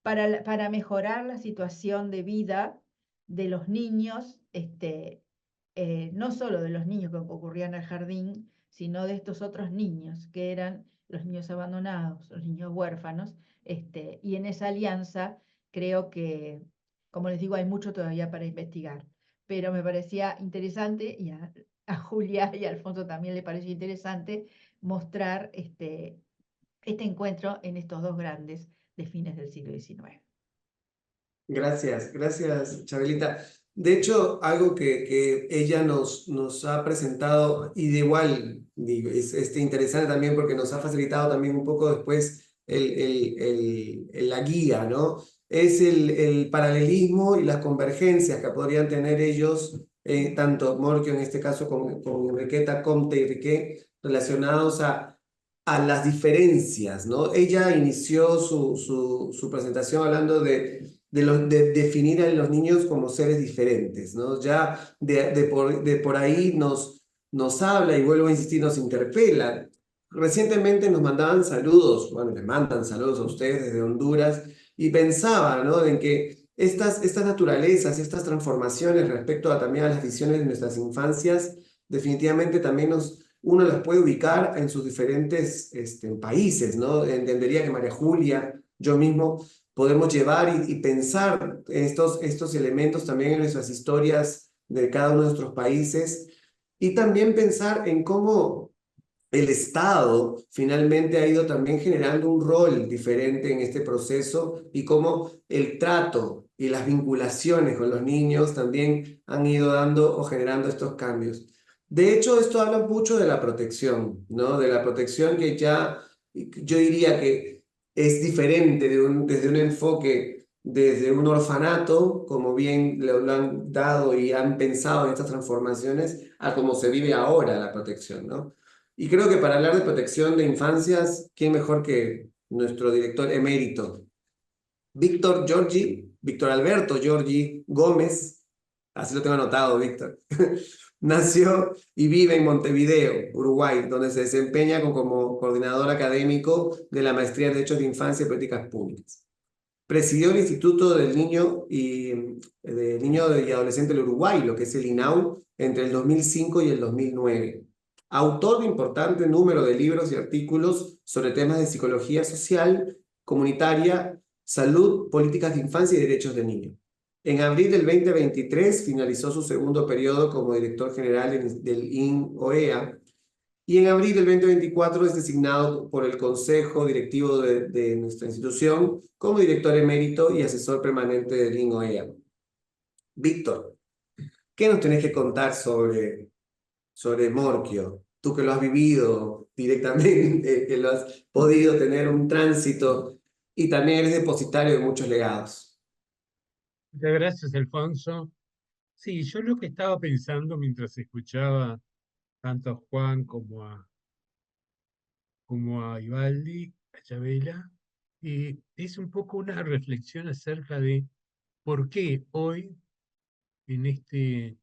para mejorar la situación de vida de los niños, no solo de los niños que concurrían al jardín, sino de estos otros niños, que eran los niños abandonados, los niños huérfanos, y en esa alianza creo que, como les digo, hay mucho todavía para investigar, pero me parecía interesante, y a Julia y a Alfonso también le pareció interesante, mostrar este encuentro en estos dos grandes de fines del siglo XIX. Gracias, Chabelita. De hecho, algo que ella nos ha presentado, y de igual, digo, es interesante también porque nos ha facilitado también un poco después la guía, ¿no? Es el paralelismo y las convergencias que podrían tener ellos, tanto Morchio en este caso con Enriqueta, Comte y Riquet, relacionados a las diferencias, ¿no? Ella inició su presentación hablando de definir a los niños como seres diferentes, ¿no? Ya de por ahí nos habla, y vuelvo a insistir, nos interpela. Recientemente nos mandaban saludos, bueno, les mandan saludos a ustedes desde Honduras, y pensaba, ¿no?, en que estas naturalezas, estas transformaciones respecto también a las visiones de nuestras infancias, definitivamente también uno las puede ubicar en sus diferentes países, ¿no? Entendería que María Julia, yo mismo, podemos llevar y pensar estos elementos también en nuestras historias de cada uno de nuestros países y también pensar en cómo el Estado finalmente ha ido también generando un rol diferente en este proceso y cómo el trato y las vinculaciones con los niños también han ido dando o generando estos cambios. De hecho, esto habla mucho de la protección, ¿no? De la protección que ya, yo diría que es diferente desde un enfoque, desde un orfanato, como bien lo han dado y han pensado en estas transformaciones, a cómo se vive ahora la protección, ¿no? Y creo que para hablar de protección de infancias, ¿quién mejor que nuestro director emérito, Víctor Alberto Giorgi Gómez? Así lo tengo anotado, Víctor. Nació y vive en Montevideo, Uruguay, donde se desempeña como coordinador académico de la Maestría en Derechos de Infancia y Políticas Públicas. Presidió el Instituto del Niño y Adolescente del Uruguay, lo que es el INAU, entre el 2005 y el 2009. Autor de importante número de libros y artículos sobre temas de psicología social, comunitaria, salud, políticas de infancia y derechos del niño. En abril del 2023 finalizó su segundo periodo como director general del INOEA y en abril del 2024 es designado por el Consejo Directivo de nuestra institución como director emérito y asesor permanente del INOEA. Víctor, ¿qué nos tenés que contar sobre Morquio? Tú que lo has vivido directamente, que lo has podido tener un tránsito y también eres depositario de muchos legados. Muchas gracias, Alfonso. Sí, yo lo que estaba pensando mientras escuchaba tanto a Juan como a Ivaldi, a Chabela, es un poco una reflexión acerca de por qué hoy, en este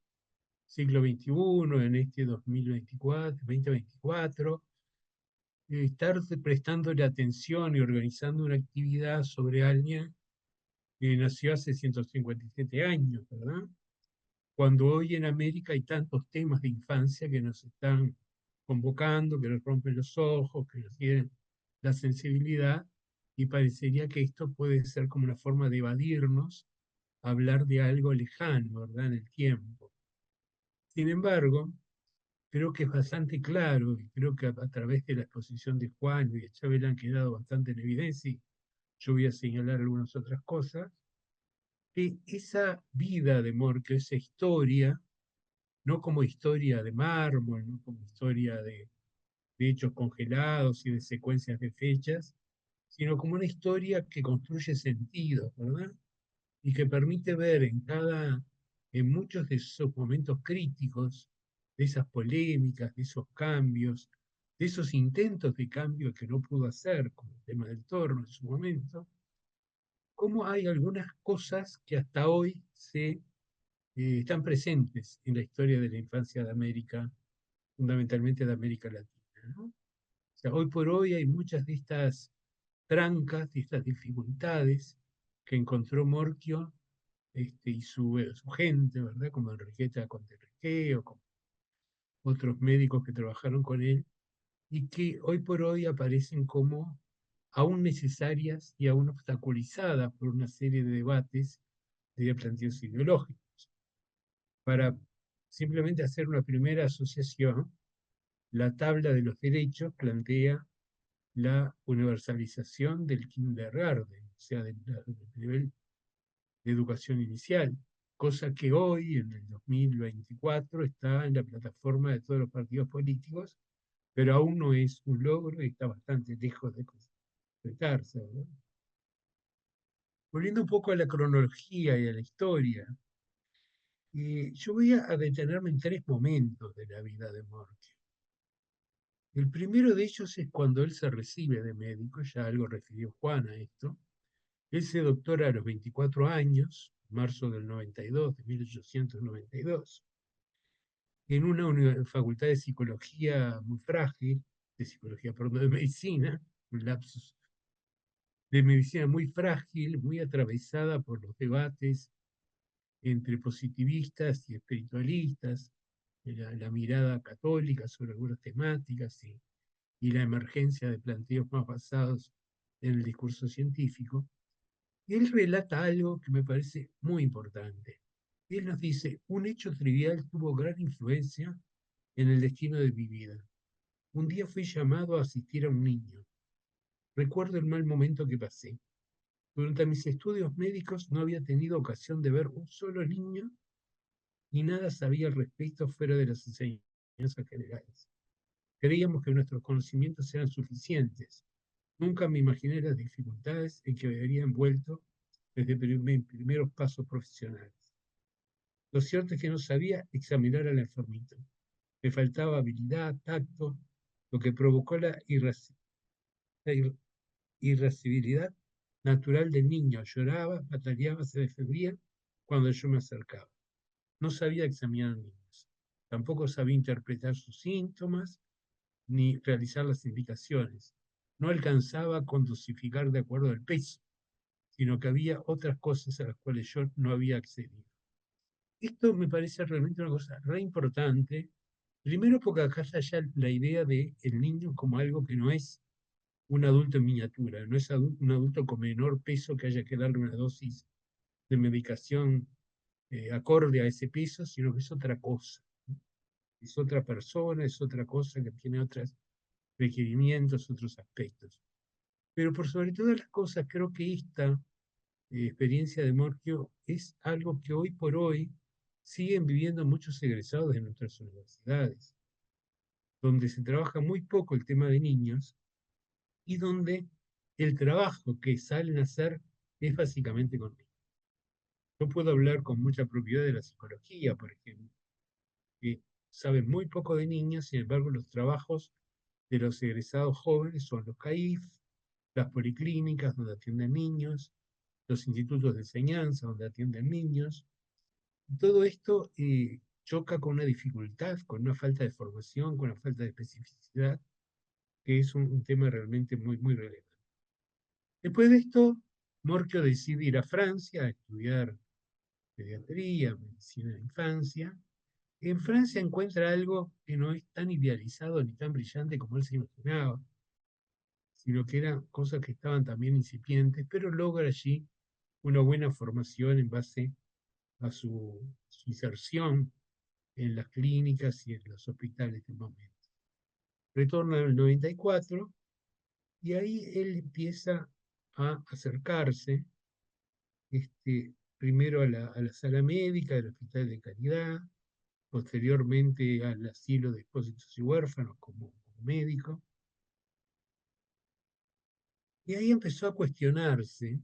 siglo XXI, en este 2024, estar prestándole atención y organizando una actividad sobre alguien que nació hace 157 años, ¿verdad? Cuando hoy en América hay tantos temas de infancia que nos están convocando, que nos rompen los ojos, que nos tienen la sensibilidad, y parecería que esto puede ser como una forma de evadirnos, hablar de algo lejano, ¿verdad?, en el tiempo. Sin embargo, creo que es bastante claro, y creo que a través de la exposición de Juan y de Chávez han quedado bastante en evidencia, y yo voy a señalar algunas otras cosas, que esa vida de Morque, esa historia, no como historia de mármol, no como historia de hechos congelados y de secuencias de fechas, sino como una historia que construye sentidos, ¿verdad? Y que permite ver en muchos de esos momentos críticos, de esas polémicas, de esos cambios, de esos intentos de cambio que no pudo hacer, como el tema del torno en su momento, cómo hay algunas cosas que hasta hoy están presentes en la historia de la infancia de América, fundamentalmente de América Latina, ¿no? O sea, hoy por hoy hay muchas de estas trancas, de estas dificultades que encontró Morquio y su gente, ¿verdad? Como Enriqueta Conterrejé o como otros médicos que trabajaron con él, y que hoy por hoy aparecen como aún necesarias y aún obstaculizadas por una serie de debates de planteos ideológicos. Para simplemente hacer una primera asociación, la tabla de los derechos plantea la universalización del kindergarten, o sea, del nivel de educación inicial, cosa que hoy, en el 2024, está en la plataforma de todos los partidos políticos, pero aún no es un logro y está bastante lejos de concretarse, ¿verdad? Volviendo un poco a la cronología y a la historia, yo voy a detenerme en tres momentos de la vida de Morquio. El primero de ellos es cuando él se recibe de médico, ya algo refirió Juan a esto. Él se doctora a los 24 años, marzo del 92, de 1892, en una facultad de psicología muy frágil, de medicina, un lapsus de medicina muy frágil, muy atravesada por los debates entre positivistas y espiritualistas, la mirada católica sobre algunas temáticas y la emergencia de planteos más basados en el discurso científico, él relata algo que me parece muy importante. Él nos dice, un hecho trivial tuvo gran influencia en el destino de mi vida. Un día fui llamado a asistir a un niño. Recuerdo el mal momento que pasé. Durante mis estudios médicos no había tenido ocasión de ver un solo niño ni nada sabía al respecto fuera de las enseñanzas generales. Creíamos que nuestros conocimientos eran suficientes. Nunca me imaginé las dificultades en que me habría envuelto desde mis primeros pasos profesionales. Lo cierto es que no sabía examinar al enfermito. Me faltaba habilidad, tacto, lo que provocó la irascibilidad natural del niño. Lloraba, pataleaba, se defendía cuando yo me acercaba. No sabía examinar niños. Tampoco sabía interpretar sus síntomas ni realizar las indicaciones. No alcanzaba con dosificar de acuerdo al peso, sino que había otras cosas a las cuales yo no había accedido. Esto me parece realmente una cosa re importante. Primero porque acá está ya la idea de el niño como algo que no es un adulto en miniatura, no es un adulto con menor peso que haya que darle una dosis de medicación acorde a ese peso, sino que es otra cosa. Es otra persona, es otra cosa que tiene otros requerimientos, otros aspectos. Pero por sobre todas las cosas, creo que esta experiencia de Morquio es algo que hoy por hoy siguen viviendo muchos egresados de nuestras universidades, donde se trabaja muy poco el tema de niños y donde el trabajo que salen a hacer es básicamente con niños. Yo puedo hablar con mucha propiedad de la psicología, por ejemplo, que saben muy poco de niños, sin embargo los trabajos de los egresados jóvenes son los CAIF, las policlínicas donde atienden niños, los institutos de enseñanza donde atienden niños. Todo esto choca con una dificultad, con una falta de formación, con una falta de especificidad, que es un tema realmente muy, muy relevante. Después de esto, Morquio decide ir a Francia a estudiar pediatría, medicina de la infancia. En Francia encuentra algo que no es tan idealizado ni tan brillante como él se imaginaba, sino que eran cosas que estaban también incipientes, pero logra allí una buena formación en base a su inserción en las clínicas y en los hospitales del momento. Retorna en el 94 y ahí él empieza a acercarse primero a la sala médica del Hospital de Caridad, posteriormente al asilo de expósitos y huérfanos como médico. Y ahí empezó a cuestionarse,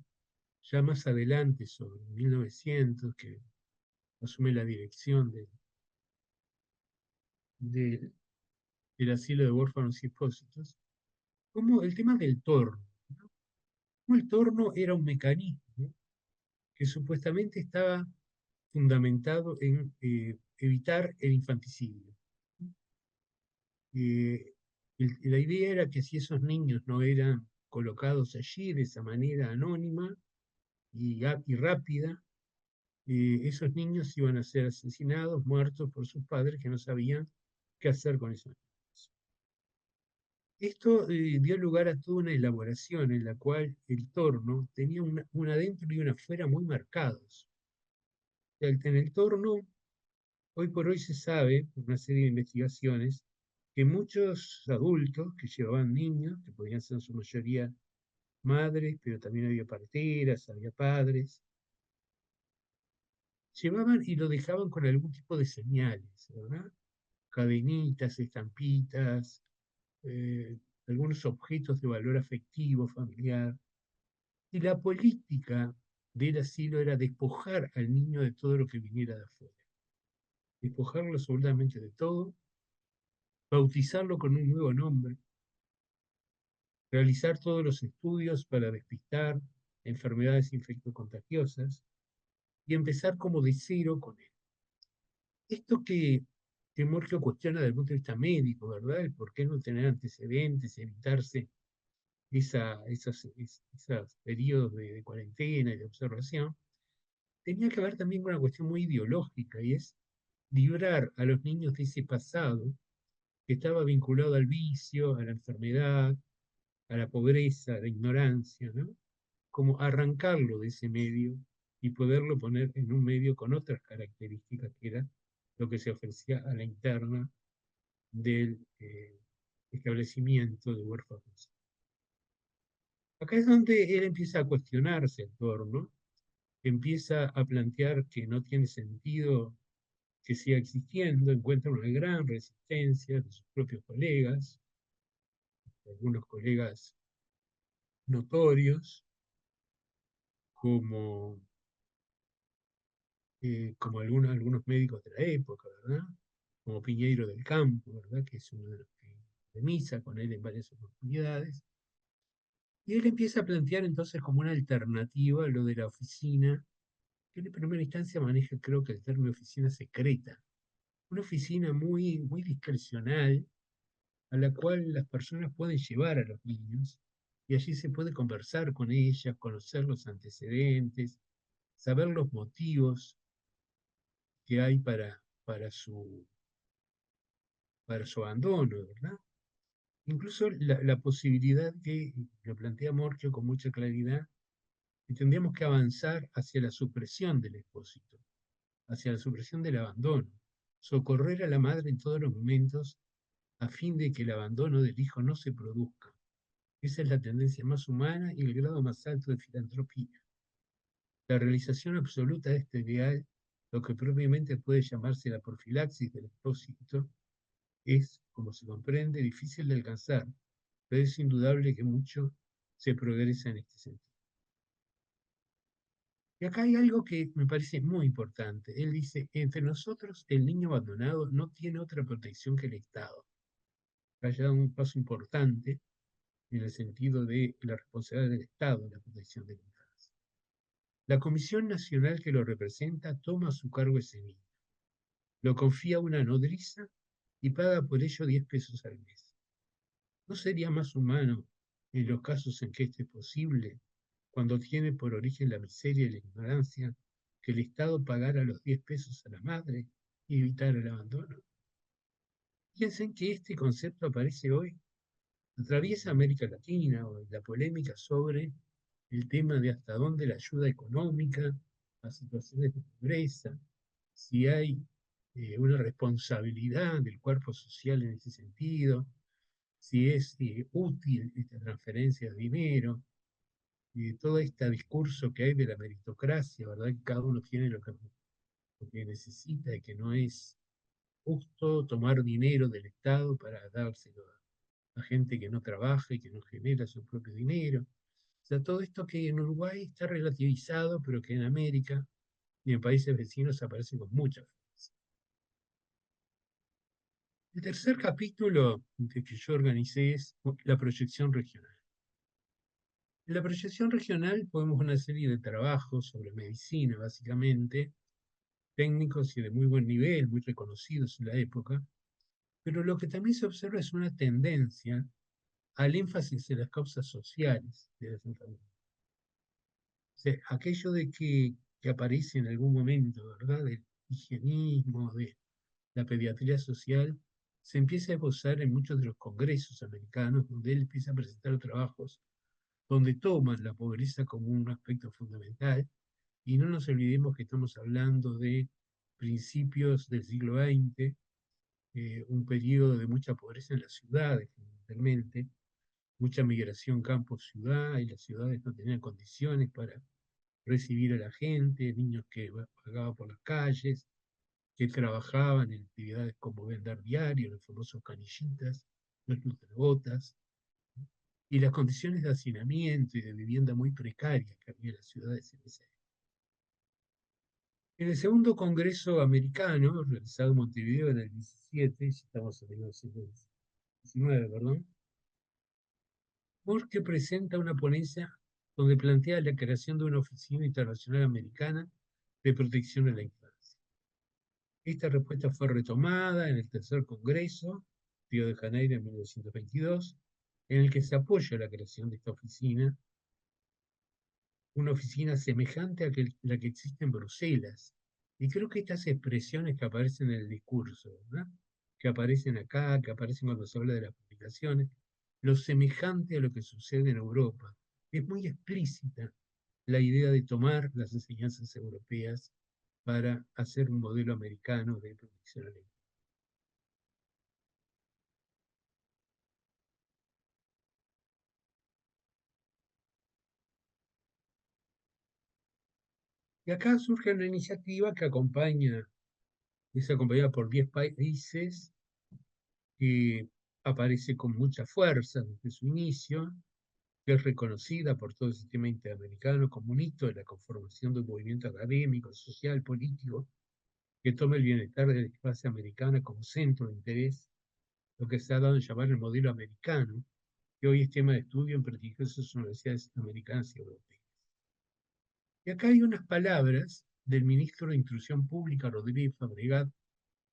ya más adelante, sobre 1900, que asume la dirección del asilo de huérfanos y expósitos, como el tema del torno, ¿no? Como el torno era un mecanismo que supuestamente estaba fundamentado en evitar el infanticidio. La idea era que si esos niños no eran colocados allí de esa manera anónima y rápida, esos niños iban a ser asesinados, muertos por sus padres que no sabían qué hacer con esos niños. Esto dio lugar a toda una elaboración en la cual el torno tenía un adentro y un afuera muy marcados. En el torno, hoy por hoy se sabe, por una serie de investigaciones, que muchos adultos que llevaban niños, que podían ser en su mayoría madres, pero también había parteras, había padres, llevaban y lo dejaban con algún tipo de señales, ¿verdad? Cadenitas, estampitas, algunos objetos de valor afectivo, familiar. Y la política del asilo era despojar al niño de todo lo que viniera de afuera. Despojarlo absolutamente de todo, bautizarlo con un nuevo nombre, realizar todos los estudios para despistar enfermedades infectocontagiosas y empezar como de cero con él. Esto que Morquio cuestiona desde el punto de vista médico, ¿verdad? El por qué no tener antecedentes, evitarse esos periodos de cuarentena y de observación, tenía que ver también con una cuestión muy ideológica, y es librar a los niños de ese pasado que estaba vinculado al vicio, a la enfermedad, a la pobreza, a la ignorancia, ¿no? Como arrancarlo de ese medio y poderlo poner en un medio con otras características, que era lo que se ofrecía a la interna del establecimiento de huérfanos. Acá es donde él empieza a cuestionarse el entorno, empieza a plantear que no tiene sentido que siga existiendo, encuentra una gran resistencia de sus propios colegas, algunos colegas notorios, como algunos médicos de la época, ¿verdad? Como Piñeiro del Campo, ¿verdad? Que es uno de los que de misa con él en varias oportunidades. Y él empieza a plantear entonces como una alternativa a lo de la oficina, que en primera instancia maneja, creo que el término oficina secreta, una oficina muy, muy discrecional, a la cual las personas pueden llevar a los niños, y allí se puede conversar con ellas, conocer los antecedentes, saber los motivos que hay para su abandono, ¿verdad? Incluso la posibilidad que lo plantea Morchio con mucha claridad, que tendríamos que avanzar hacia la supresión del expósito, hacia la supresión del abandono, socorrer a la madre en todos los momentos a fin de que el abandono del hijo no se produzca. Esa es la tendencia más humana y el grado más alto de filantropía. La realización absoluta de este ideal, lo que propiamente puede llamarse la profilaxis del expósito, es, como se comprende, difícil de alcanzar, pero es indudable que mucho se progresa en este sentido. Y acá hay algo que me parece muy importante. Él dice, entre nosotros el niño abandonado no tiene otra protección que el Estado. Acá ya da un paso importante en el sentido de la responsabilidad del Estado en la protección de la infancia. La Comisión Nacional que lo representa toma a su cargo ese niño. Lo confía a una nodriza y paga por ello 10 pesos al mes. ¿No sería más humano, en los casos en que esto es posible, cuando tiene por origen la miseria y la ignorancia, que el Estado pagara los 10 pesos a la madre y evitara el abandono? Piensen que este concepto aparece hoy, atraviesa América Latina, o la polémica sobre el tema de hasta dónde la ayuda económica a situaciones de pobreza, si hay una responsabilidad del cuerpo social en ese sentido, si es útil esta transferencia de dinero, todo este discurso que hay de la meritocracia, ¿verdad? Que cada uno tiene lo que necesita y que no es justo tomar dinero del Estado para dárselo a gente que no trabaja y que no genera su propio dinero. O sea, todo esto que en Uruguay está relativizado, pero que en América y en países vecinos aparece con mucha fuerza. El tercer capítulo que yo organicé es la proyección regional. En la proyección regional podemos una serie de trabajos sobre medicina, básicamente, técnicos y de muy buen nivel, muy reconocidos en la época, pero lo que también se observa es una tendencia al énfasis en las causas sociales de las enfermedades. O sea, aquello de que aparece en algún momento, ¿verdad?, del higienismo, de la pediatría social, se empieza a esbozar en muchos de los congresos americanos, donde él empieza a presentar trabajos donde toman la pobreza como un aspecto fundamental, y no nos olvidemos que estamos hablando de principios del siglo XX, un periodo de mucha pobreza en las ciudades, fundamentalmente, mucha migración campo-ciudad, y las ciudades no tenían condiciones para recibir a la gente, niños que vagaban por las calles, que trabajaban en actividades como vender diario, los famosos canillitas, los nutrabotas, y las condiciones de hacinamiento y de vivienda muy precarias que había en las ciudades en esa época. En el segundo Congreso Americano, realizado en Montevideo en el 17, ya estamos en 1919, perdón, Morque presenta una ponencia donde plantea la creación de una oficina internacional americana de protección a la infancia. Esta respuesta fue retomada en el tercer Congreso, Río de Janeiro en 1922, en el que se apoya la creación de esta oficina, una oficina semejante a la que existe en Bruselas, Y creo que estas expresiones que aparecen en el discurso, ¿verdad? Que aparecen acá, que aparecen cuando se habla de las publicaciones, lo semejante a lo que sucede en Europa. Es muy explícita la idea de tomar las enseñanzas europeas para hacer un modelo americano de protección a la infancia. Y acá surge una iniciativa que es acompañada por 10 países, que aparece con mucha fuerza desde su inicio, que es reconocida por todo el sistema interamericano como un hito de la conformación de un movimiento académico, social, político, que toma el bienestar de la clase americana como centro de interés, lo que se ha dado en llamar el modelo americano, que hoy es tema de estudio en prestigiosas universidades americanas y europeas. Y acá hay unas palabras del ministro de Instrucción Pública, Rodríguez Fabregat,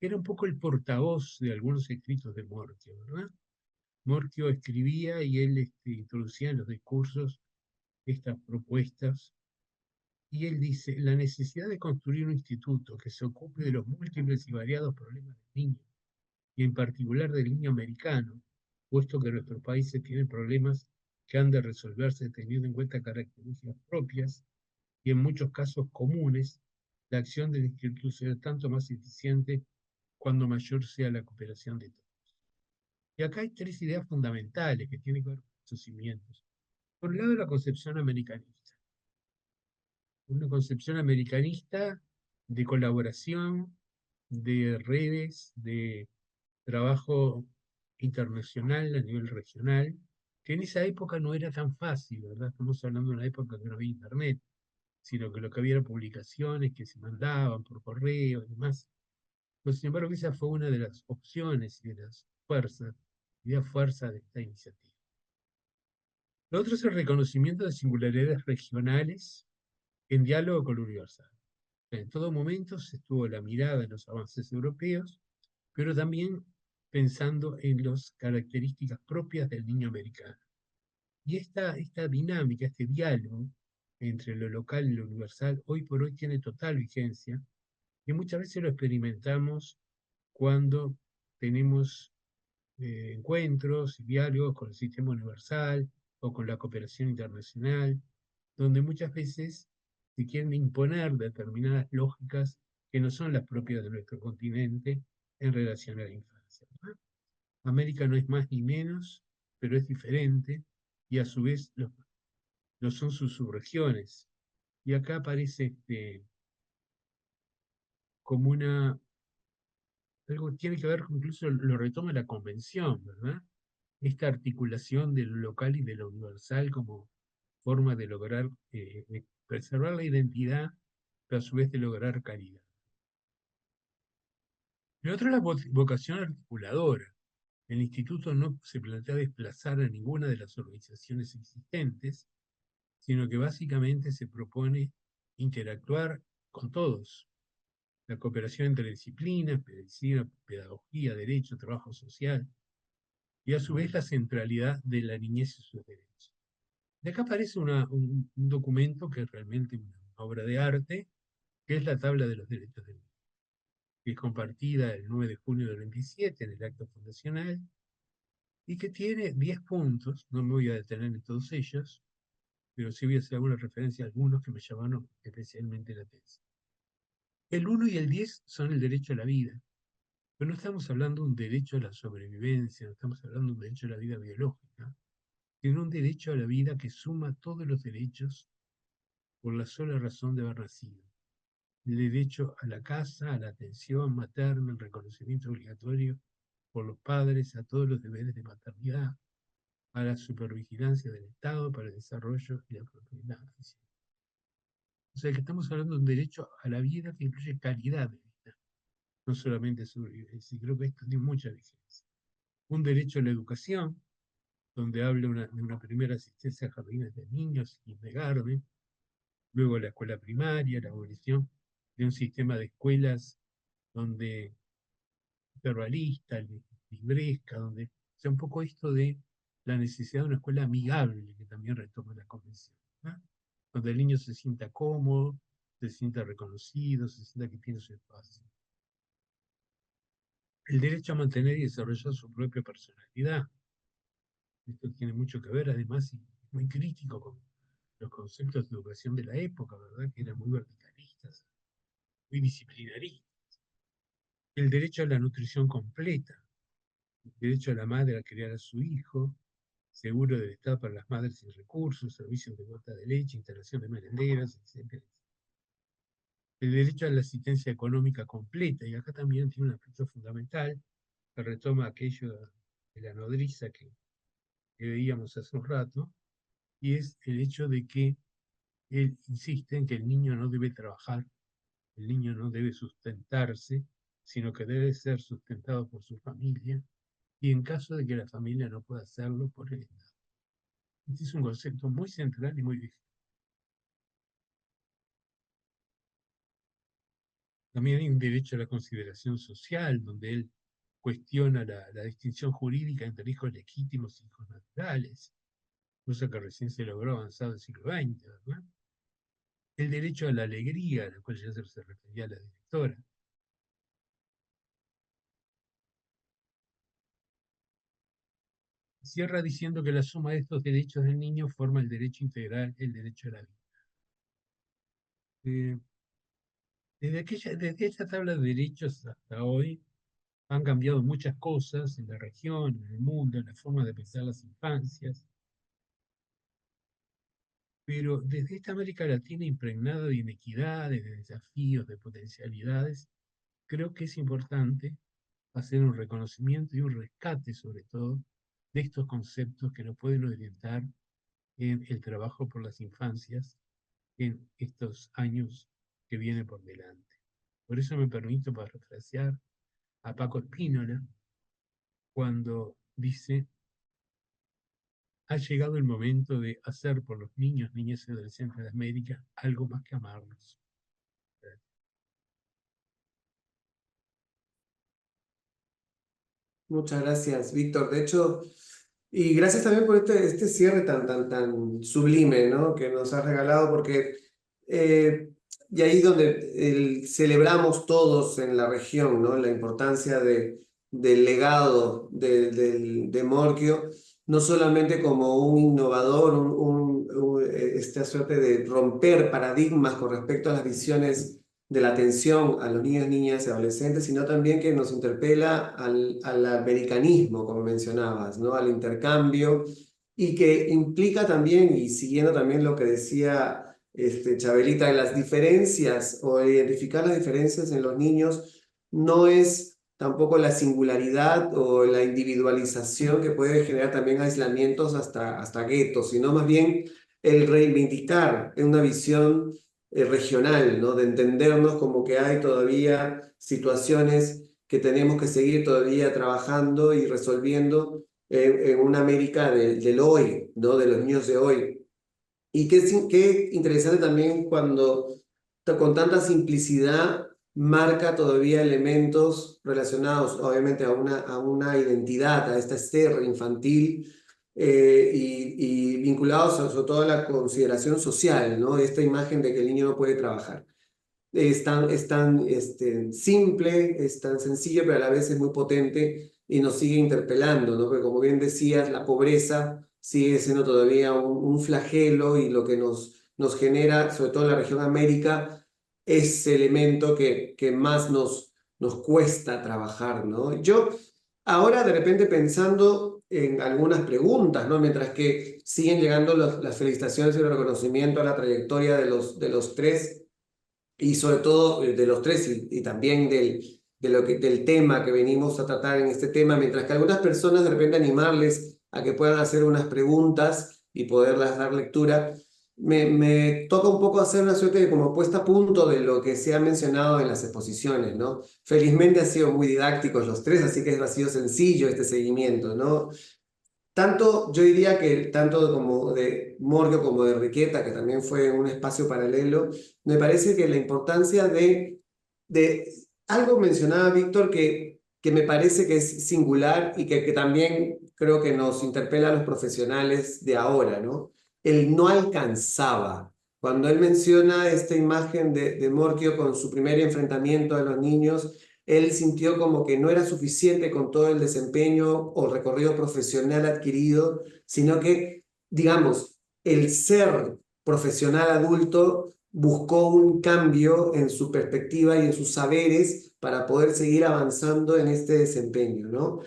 que era un poco el portavoz de algunos escritos de Mortio, ¿verdad? Mortio escribía y él introducía en los discursos estas propuestas, y él dice: la necesidad de construir un instituto que se ocupe de los múltiples y variados problemas del niño, y en particular del niño americano, puesto que nuestros países tienen problemas que han de resolverse teniendo en cuenta características propias y en muchos casos comunes, la acción del instituto será tanto más eficiente cuando mayor sea la cooperación de todos. Y acá hay tres ideas fundamentales que tienen que ver con sus cimientos. Por un lado, la concepción americanista. Una concepción americanista de colaboración, de redes, de trabajo internacional a nivel regional, que en esa época no era tan fácil, ¿verdad? Estamos hablando de una época que no había internet, sino que lo que había eran publicaciones que se mandaban por correo y demás. Pues, sin embargo, esa fue una de las opciones y de las fuerzas, y de fuerza de esta iniciativa. Lo otro es el reconocimiento de singularidades regionales en diálogo con lo universal. En todo momento se estuvo la mirada en los avances europeos, pero también pensando en las características propias del niño americano. Y esta dinámica, este diálogo entre lo local y lo universal, hoy por hoy tiene total vigencia, y muchas veces lo experimentamos cuando tenemos encuentros y diálogos con el sistema universal o con la cooperación internacional, donde muchas veces se quieren imponer determinadas lógicas que no son las propias de nuestro continente en relación a la infancia, ¿no? América no es más ni menos, pero es diferente, y a su vez lo son sus subregiones. Y acá aparece como algo que tiene que ver, incluso lo retoma la convención, ¿verdad? Esta articulación de lo local y de lo universal como forma de lograr preservar la identidad, pero a su vez de lograr calidad. Y otra es la vocación articuladora. El instituto no se plantea desplazar a ninguna de las organizaciones existentes, sino que básicamente se propone interactuar con todos. La cooperación entre disciplinas, medicina, pedagogía, derecho, trabajo social, y a su vez la centralidad de la niñez y sus derechos. De acá aparece un documento que es realmente una obra de arte, que es la Tabla de los Derechos del Niño, que es compartida el 9 de junio del 27 en el acto fundacional, y que tiene 10 puntos. No me voy a detener en todos ellos, pero sí voy a hacer alguna referencia a algunos que me llamaron especialmente la atención. El 1 y el 10 son el derecho a la vida, pero no estamos hablando de un derecho a la sobrevivencia, no estamos hablando de un derecho a la vida biológica, sino un derecho a la vida que suma todos los derechos por la sola razón de haber nacido. El derecho a la casa, a la atención materna, el reconocimiento obligatorio por los padres, a todos los deberes de maternidad, a la supervigilancia del Estado para el desarrollo y la propiedad. O sea que estamos hablando de un derecho a la vida que incluye calidad de vida, no solamente sobrevivencia. Y creo que esto tiene mucha vigencia. Un derecho a la educación, donde habla de una primera asistencia a jardines de niños y kindergarten, luego la escuela primaria, la abolición de un sistema de escuelas donde verbalista, libresca, donde sea un poco esto de la necesidad de una escuela amigable, que también retoma la convención, ¿no? Donde el niño se sienta cómodo, se sienta reconocido, se sienta que tiene su espacio. El derecho a mantener y desarrollar su propia personalidad. Esto tiene mucho que ver, además, y es muy crítico con los conceptos de educación de la época, ¿verdad? Que eran muy verticalistas, muy disciplinaristas. El derecho a la nutrición completa, el derecho a la madre a criar a su hijo, seguro del Estado para las madres sin recursos, servicios de gota de leche, instalación de merenderas, etc. El derecho a la asistencia económica completa, y acá también tiene un aspecto fundamental, que retoma aquello de la nodriza que veíamos hace un rato, y es el hecho de que él insiste en que el niño no debe trabajar, el niño no debe sustentarse, sino que debe ser sustentado por su familia, y en caso de que la familia no pueda hacerlo, por el Estado. Este es un concepto muy central y muy vigente. También hay un derecho a la consideración social, donde él cuestiona la distinción jurídica entre hijos legítimos y hijos naturales, cosa que recién se logró avanzado en el siglo XX, ¿verdad? El derecho a la alegría, a la cual ya se refería la directora. Cierra diciendo que la suma de estos derechos del niño forma el derecho integral, el derecho a la vida. Desde esta tabla de derechos hasta hoy han cambiado muchas cosas en la región, en el mundo, en la forma de pensar las infancias, pero desde esta América Latina impregnada de inequidades, de desafíos, de potencialidades, creo que es importante hacer un reconocimiento y un rescate, sobre todo, de estos conceptos que nos pueden orientar en el trabajo por las infancias en estos años que vienen por delante. Por eso me permito parafrasear a Paco Spínola cuando dice: ha llegado el momento de hacer por los niños, niñas y adolescentes de América algo más que amarlos. Muchas gracias, Víctor. De hecho, y gracias también por este cierre tan sublime, ¿no? Que nos has regalado, porque y ahí donde celebramos todos en la región, ¿no? La importancia del legado de Morquio, no solamente como un innovador, esta suerte de romper paradigmas con respecto a las visiones de la atención a los niños, niñas y adolescentes, sino también que nos interpela al americanismo, como mencionabas, ¿no? Al intercambio, y que implica también, y siguiendo también lo que decía Chabelita, las diferencias o identificar las diferencias en los niños no es tampoco la singularidad o la individualización que puede generar también aislamientos hasta guetos, sino más bien el reivindicar en una visión regional, ¿no? De entendernos como que hay todavía situaciones que tenemos que seguir todavía trabajando y resolviendo en una América del hoy, ¿no? De los niños de hoy. Y qué interesante también cuando con tanta simplicidad marca todavía elementos relacionados obviamente a una identidad, a esta ser infantil, y vinculados sobre todo a la consideración social, ¿no? Esta imagen de que el niño no puede trabajar. Es tan simple, es tan sencillo, pero a la vez es muy potente y nos sigue interpelando, ¿no? Porque como bien decías, la pobreza sigue siendo todavía un flagelo, y lo que nos genera, sobre todo en la región América, ese elemento que más nos cuesta trabajar, ¿no? Yo ahora de repente pensando en algunas preguntas, ¿no? Mientras que siguen llegando las felicitaciones y el reconocimiento a la trayectoria de los tres, y sobre todo de los tres, y también del tema que venimos a tratar en este tema, mientras que algunas personas de repente animarles a que puedan hacer unas preguntas y poderlas dar lectura, me toca un poco hacer una suerte de como puesta a punto de lo que se ha mencionado en las exposiciones, ¿no? Felizmente han sido muy didácticos los tres, así que ha sido sencillo este seguimiento, ¿no? Tanto, yo diría que tanto como de Morquio como de Enriqueta, que también fue un espacio paralelo, me parece que la importancia de algo mencionaba Víctor que me parece que es singular y que también creo que nos interpela a los profesionales de ahora, ¿no? El no alcanzaba. Cuando él menciona esta imagen de Morquio con su primer enfrentamiento a los niños, él sintió como que no era suficiente con todo el desempeño o recorrido profesional adquirido, sino que, digamos, el ser profesional adulto buscó un cambio en su perspectiva y en sus saberes para poder seguir avanzando en este desempeño, ¿no?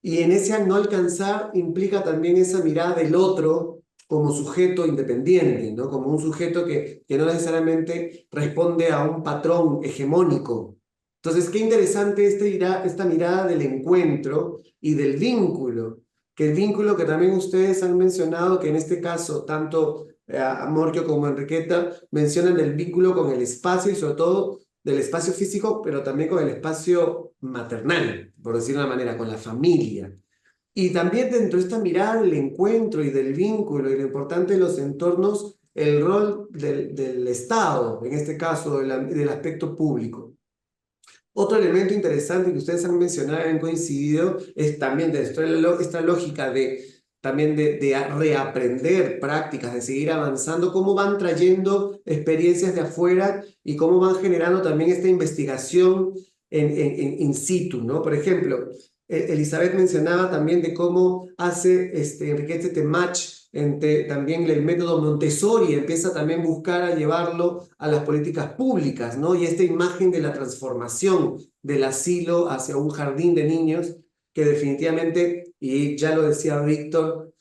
Y en ese no alcanzar implica también esa mirada del otro como sujeto independiente, ¿no? Como un sujeto que no necesariamente responde a un patrón hegemónico. Entonces, qué interesante esta mirada del encuentro y del vínculo, que el vínculo que también ustedes han mencionado, que en este caso tanto Morquio como Enriqueta mencionan el vínculo con el espacio y sobre todo del espacio físico, pero también con el espacio maternal, por decirlo de una manera, con la familia. Y también dentro de esta mirada del encuentro y del vínculo y lo importante de los entornos, el rol del Estado, en este caso del aspecto público. Otro elemento interesante que ustedes han mencionado y han coincidido es también de esta lógica también de reaprender prácticas, de seguir avanzando, cómo van trayendo experiencias de afuera y cómo van generando también esta investigación in situ, ¿no? Por ejemplo, Elizabeth mencionaba también de cómo hace Enriqueta este match entre también el método Montessori, empieza también a buscar a llevarlo a las políticas públicas, ¿no? Y esta imagen de la transformación del asilo hacia un jardín de niños, que definitivamente, y ya lo decía Víctor,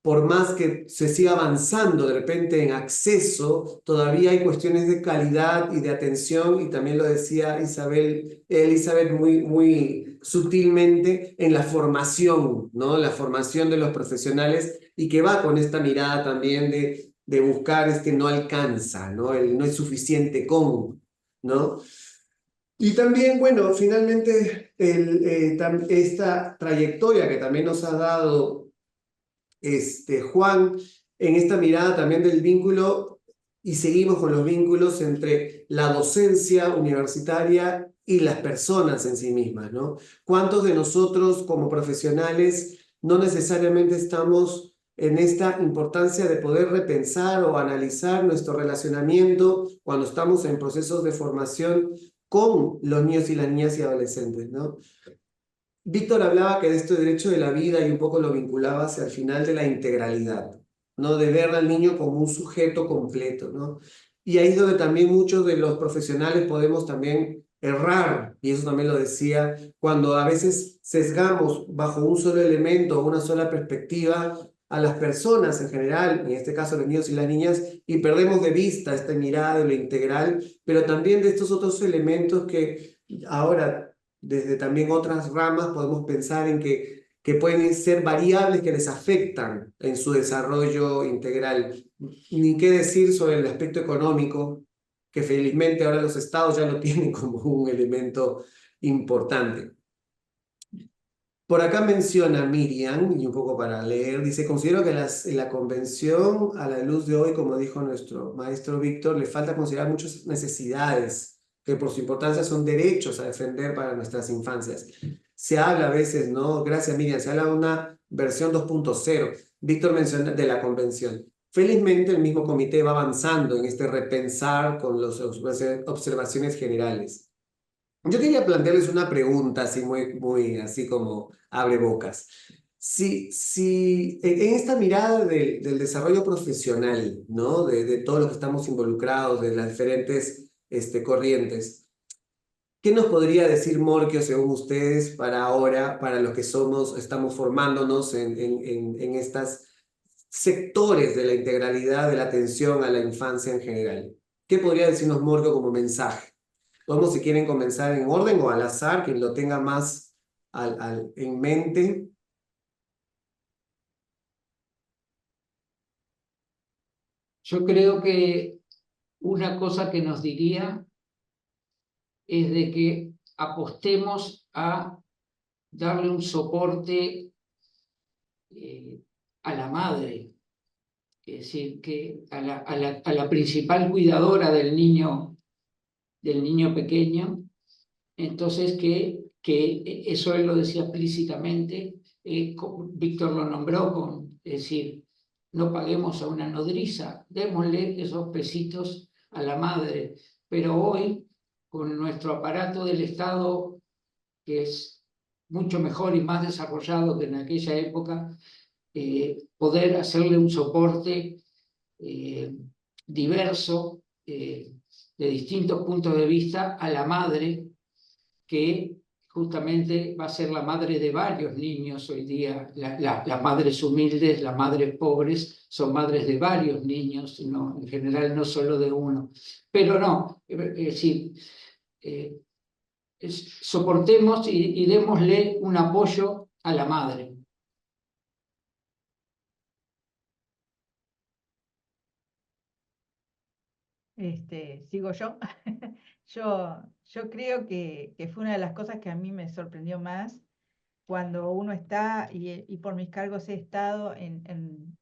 por más que se siga avanzando de repente en acceso, todavía hay cuestiones de calidad y de atención, y también lo decía Elizabeth muy sutilmente, en la formación, ¿no? La formación de los profesionales, y que va con esta mirada también de buscar no alcanza, ¿no? El no es suficiente con, ¿no? Y también, bueno, finalmente esta trayectoria que también nos ha dado Juan, en esta mirada también del vínculo, y seguimos con los vínculos entre la docencia universitaria y las personas en sí mismas, ¿no? ¿Cuántos de nosotros como profesionales no necesariamente estamos en esta importancia de poder repensar o analizar nuestro relacionamiento cuando estamos en procesos de formación con los niños y las niñas y adolescentes, ¿no? Víctor hablaba que de este derecho de la vida y un poco lo vinculaba hacia el final de la integralidad, ¿no? De ver al niño como un sujeto completo, ¿no? Y ahí es donde también muchos de los profesionales podemos también errar, y eso también lo decía, cuando a veces sesgamos bajo un solo elemento o una sola perspectiva a las personas en general, en este caso los niños y las niñas, y perdemos de vista esta mirada de lo integral, pero también de estos otros elementos que ahora desde también otras ramas podemos pensar en que pueden ser variables que les afectan en su desarrollo integral. Ni qué decir sobre el aspecto económico, que felizmente ahora los estados ya lo tienen como un elemento importante. Por acá menciona Miriam, y un poco para leer, dice, considero que la convención, a la luz de hoy, como dijo nuestro maestro Víctor, le falta considerar muchas necesidades que por su importancia son derechos a defender para nuestras infancias. Se habla a veces, ¿no? Gracias, Miriam, se habla de una versión 2.0. Víctor menciona de la convención. Felizmente, el mismo comité va avanzando en este repensar con las observaciones generales. Yo quería plantearles una pregunta así muy así como abre bocas. Si en esta mirada del desarrollo profesional, ¿no? De todos los que estamos involucrados, de las diferentes corrientes, ¿qué nos podría decir Morquio, según ustedes, para ahora, para los que estamos formándonos en estos sectores de la integralidad de la atención a la infancia en general? ¿Qué podría decirnos Morquio como mensaje? Podemos, si quieren, comenzar en orden o al azar, quien lo tenga más en mente. Yo creo que una cosa que nos diría es de que apostemos a darle un soporte a la madre, es decir, que a la principal cuidadora del niño pequeño. Entonces, que eso él lo decía explícitamente, Víctor lo nombró, es decir, no paguemos a una nodriza, démosle esos pesitos a la madre. Pero hoy, con nuestro aparato del Estado, que es mucho mejor y más desarrollado que en aquella época, poder hacerle un soporte diverso, de distintos puntos de vista a la madre, que justamente va a ser la madre de varios niños hoy día. Las madres humildes, las madres pobres, son madres de varios niños, no, en general no solo de uno. Pero no, es decir, soportemos y démosle un apoyo a la madre. Sigo yo. Yo creo que fue una de las cosas que a mí me sorprendió más cuando uno está, y por mis cargos he estado en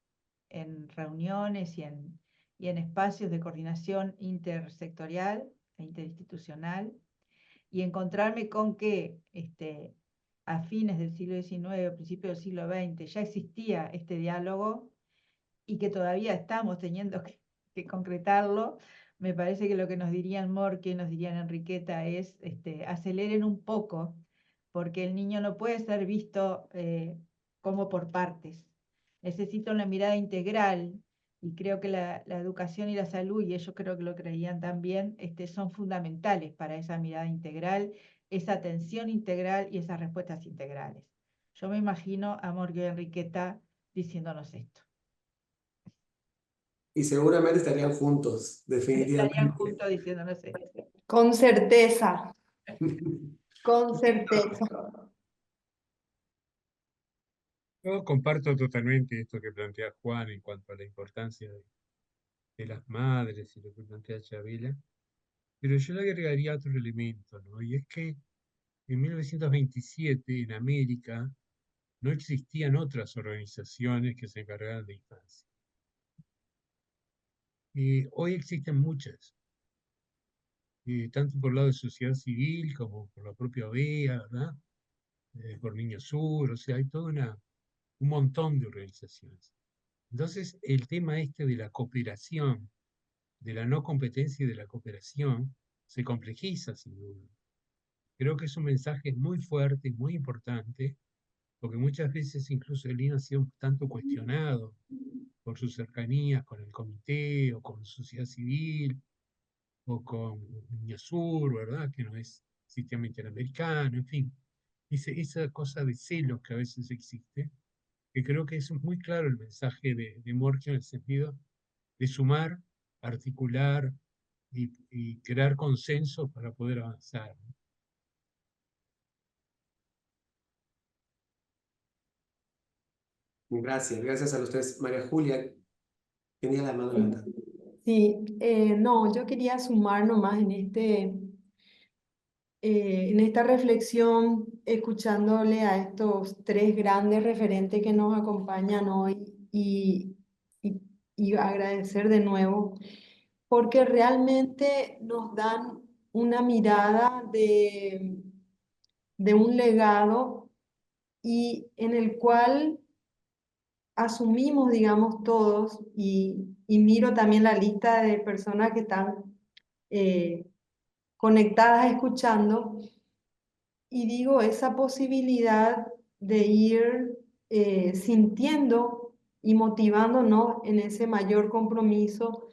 reuniones y en espacios de coordinación intersectorial e interinstitucional, y encontrarme con que a fines del siglo XIX, principios del siglo XX, ya existía este diálogo y que todavía estamos teniendo que concretarlo. Me parece que lo que nos dirían Morque, nos dirían Enriqueta, es aceleren un poco, porque el niño no puede ser visto como por partes. Necesita una mirada integral, y creo que la educación y la salud, y ellos creo que lo creían también, son fundamentales para esa mirada integral, esa atención integral y esas respuestas integrales. Yo me imagino a Morque y Enriqueta diciéndonos esto. Y seguramente estarían juntos, Estarían definitivamente. juntos diciéndonos esto. Con certeza, con certeza. Yo comparto totalmente esto que plantea Juan en cuanto a la importancia de las madres y lo que plantea Chavela, pero yo le agregaría otro elemento, ¿no? Y es que en 1927 en América no existían otras organizaciones que se encargaran de infancia. Hoy existen muchas, tanto por el lado de sociedad civil como por la propia OEA, ¿verdad? Por Niños Sur, o sea, hay todo un montón de organizaciones. Entonces, el tema de la cooperación, de la no competencia y de la cooperación, se complejiza sin duda. Creo que es un mensaje muy fuerte y muy importante, porque muchas veces incluso el INA ha sido un tanto cuestionado por sus cercanías con el comité o con sociedad civil o con Niños Sur, ¿verdad? Que no es sistema interamericano, en fin. Esa cosa de celos que a veces existe, que creo que es muy claro el mensaje de Morquio en el sentido de sumar, articular y crear consenso para poder avanzar. Gracias, gracias a ustedes. María Julia, tenía la mano levantada. Sí, no, yo quería sumar nomás en esta reflexión, escuchándole a estos tres grandes referentes que nos acompañan hoy y, y agradecer de nuevo, porque realmente nos dan una mirada de un legado y en el cual asumimos, digamos, todos, y miro también la lista de personas que están conectadas escuchando, y digo, esa posibilidad de ir sintiendo y motivándonos en ese mayor compromiso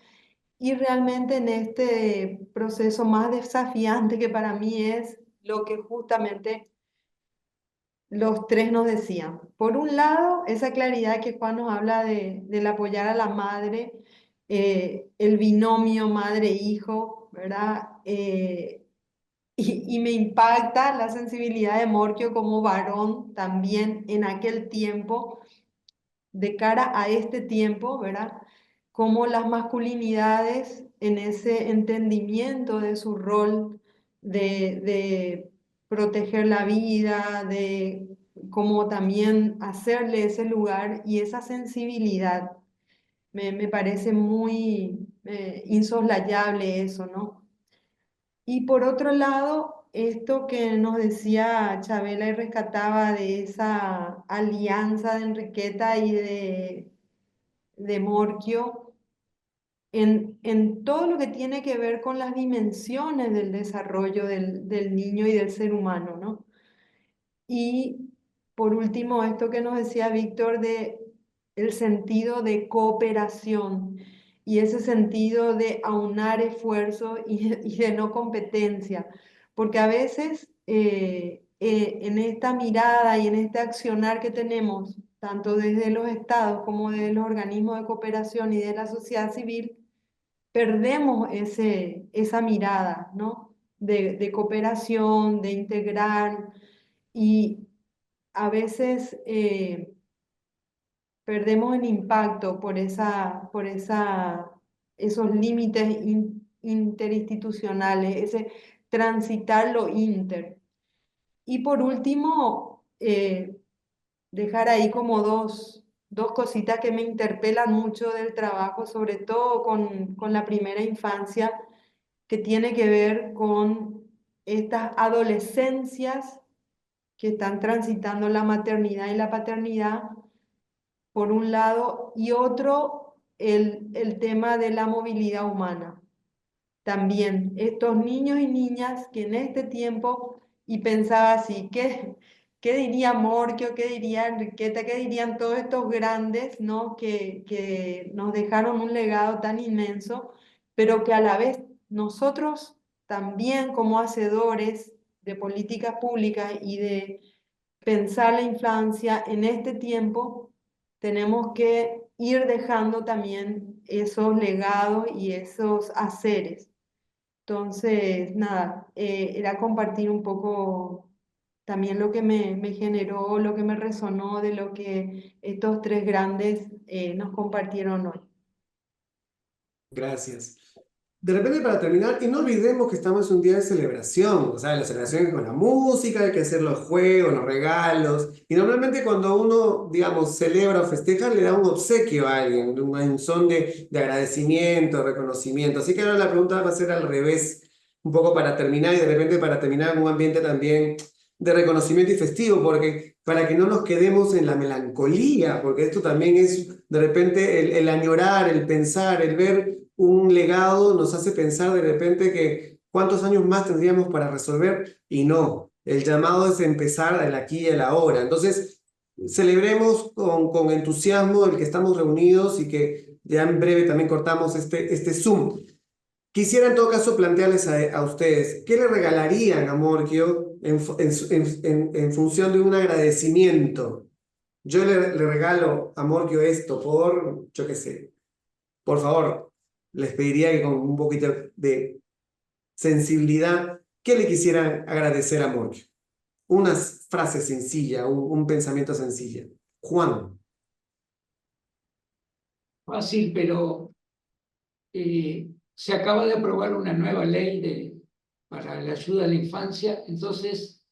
y realmente en este proceso más desafiante que para mí es lo que justamente los tres nos decían. Por un lado, esa claridad que Juan nos habla del apoyar a la madre, el binomio madre-hijo, ¿verdad? Y me impacta la sensibilidad de Morquio como varón también en aquel tiempo, de cara a este tiempo, ¿verdad? Como las masculinidades en ese entendimiento de su rol de proteger la vida, de cómo también hacerle ese lugar y esa sensibilidad. Me parece muy insoslayable eso, ¿no? Y por otro lado, esto que nos decía Chabela y rescataba de esa alianza de Enriqueta y de Morquio en todo lo que tiene que ver con las dimensiones del desarrollo del niño y del ser humano, ¿no? Y por último, esto que nos decía Víctor de el sentido de cooperación y ese sentido de aunar esfuerzos y de no competencia, porque a veces en esta mirada y en este accionar que tenemos, tanto desde los estados como desde los organismos de cooperación y de la sociedad civil, perdemos esa mirada, ¿no? De cooperación, de integrar, y a veces perdemos el impacto por esos límites interinstitucionales, ese transitar lo inter. Y por último, dejar ahí como dos cositas que me interpelan mucho del trabajo, sobre todo con la primera infancia, que tiene que ver con estas adolescencias que están transitando la maternidad y la paternidad, por un lado, y otro, el tema de la movilidad humana. También estos niños y niñas que en este tiempo, y pensaba así, ¿qué diría Morquio, qué diría Enriqueta, qué dirían todos estos grandes, ¿no? que nos dejaron un legado tan inmenso, pero que a la vez nosotros también como hacedores de políticas públicas y de pensar la infancia en este tiempo, tenemos que ir dejando también esos legados y esos haceres. Entonces, nada, era compartir un poco también lo que me generó, lo que me resonó de lo que estos tres grandes nos compartieron hoy. Gracias. De repente, para terminar, y no olvidemos que estamos en un día de celebración, o sea, la celebración con la música, hay que hacer los juegos, los regalos, y normalmente cuando uno, digamos, celebra o festeja, le da un obsequio a alguien, un son de agradecimiento, reconocimiento. Así que ahora la pregunta va a ser al revés, un poco para terminar, y de repente para terminar en un ambiente también de reconocimiento y festivo, porque para que no nos quedemos en la melancolía, porque esto también es de repente el añorar, el pensar, el ver un legado nos hace pensar de repente que cuántos años más tendríamos para resolver, y no, el llamado es empezar el aquí y el ahora. Entonces, celebremos con entusiasmo el que estamos reunidos y que ya en breve también cortamos este Zoom. Quisiera en todo caso plantearles a ustedes, ¿qué le regalarían a Morquio en función de un agradecimiento? Yo le regalo a Morquio esto por, yo qué sé, por favor, les pediría que con un poquito de sensibilidad, ¿qué le quisieran agradecer a Morquio? Una frase sencilla, un pensamiento sencilla. Juan. Fácil, pero se acaba de aprobar una nueva ley para la ayuda a la infancia, entonces,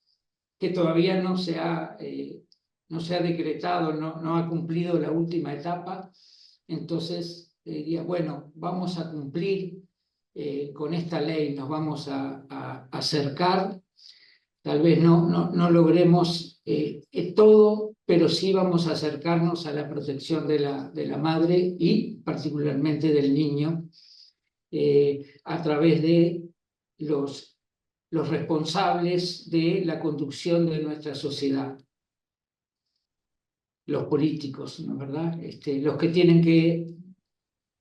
que todavía no se ha decretado, no ha cumplido la última etapa. Entonces diría, bueno, vamos a cumplir con esta ley, nos vamos a acercar. Tal vez no logremos todo, pero sí vamos a acercarnos a la protección de la madre y particularmente del niño a través de los responsables de la conducción de nuestra sociedad, los políticos, ¿no es verdad? Los que tienen que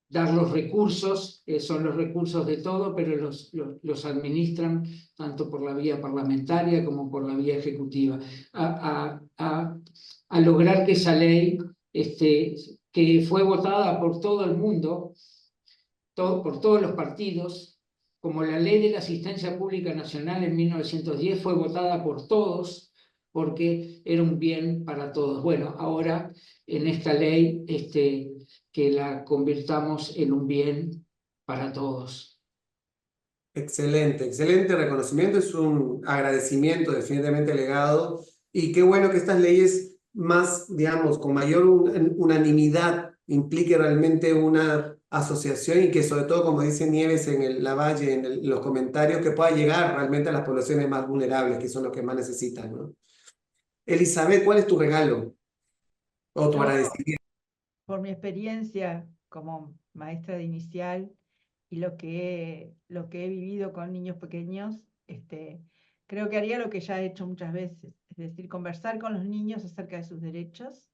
dar los recursos, son los recursos de todo, pero los administran tanto por la vía parlamentaria como por la vía ejecutiva, a lograr que esa ley, que fue votada por todo el mundo, por todos los partidos, como la ley de la asistencia pública nacional en 1910 fue votada por todos porque era un bien para todos. Bueno, ahora en esta ley que la convirtamos en un bien para todos. Excelente, excelente reconocimiento, es un agradecimiento definitivamente legado, y qué bueno que estas leyes más, digamos, con mayor unanimidad implique realmente una asociación y que sobre todo, como dice Nieves en la Valle, en los comentarios, que pueda llegar realmente a las poblaciones más vulnerables, que son los que más necesitan, ¿no? Elizabeth, ¿cuál es tu regalo o tu No, agradecimiento? por mi experiencia como maestra de inicial y lo que he vivido con niños pequeños, creo que haría lo que ya he hecho muchas veces, es decir, conversar con los niños acerca de sus derechos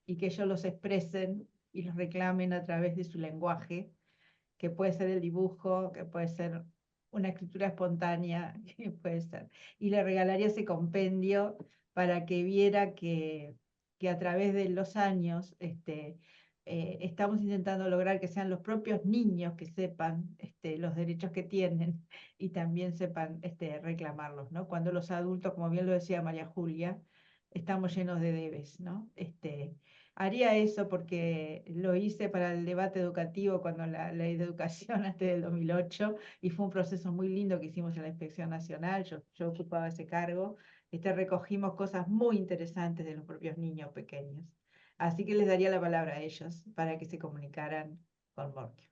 y que ellos los expresen y los reclamen a través de su lenguaje, que puede ser el dibujo, que puede ser una escritura espontánea, que puede ser. Y le regalaría ese compendio para que viera que a través de los años estamos intentando lograr que sean los propios niños que sepan los derechos que tienen y también sepan reclamarlos, ¿no? Cuando los adultos, como bien lo decía María Julia, estamos llenos de debes, ¿no? Haría eso porque lo hice para el debate educativo cuando la ley de educación antes del 2008 y fue un proceso muy lindo que hicimos en la Inspección Nacional, yo ocupaba ese cargo, recogimos cosas muy interesantes de los propios niños pequeños. Así que les daría la palabra a ellos para que se comunicaran con Morquio.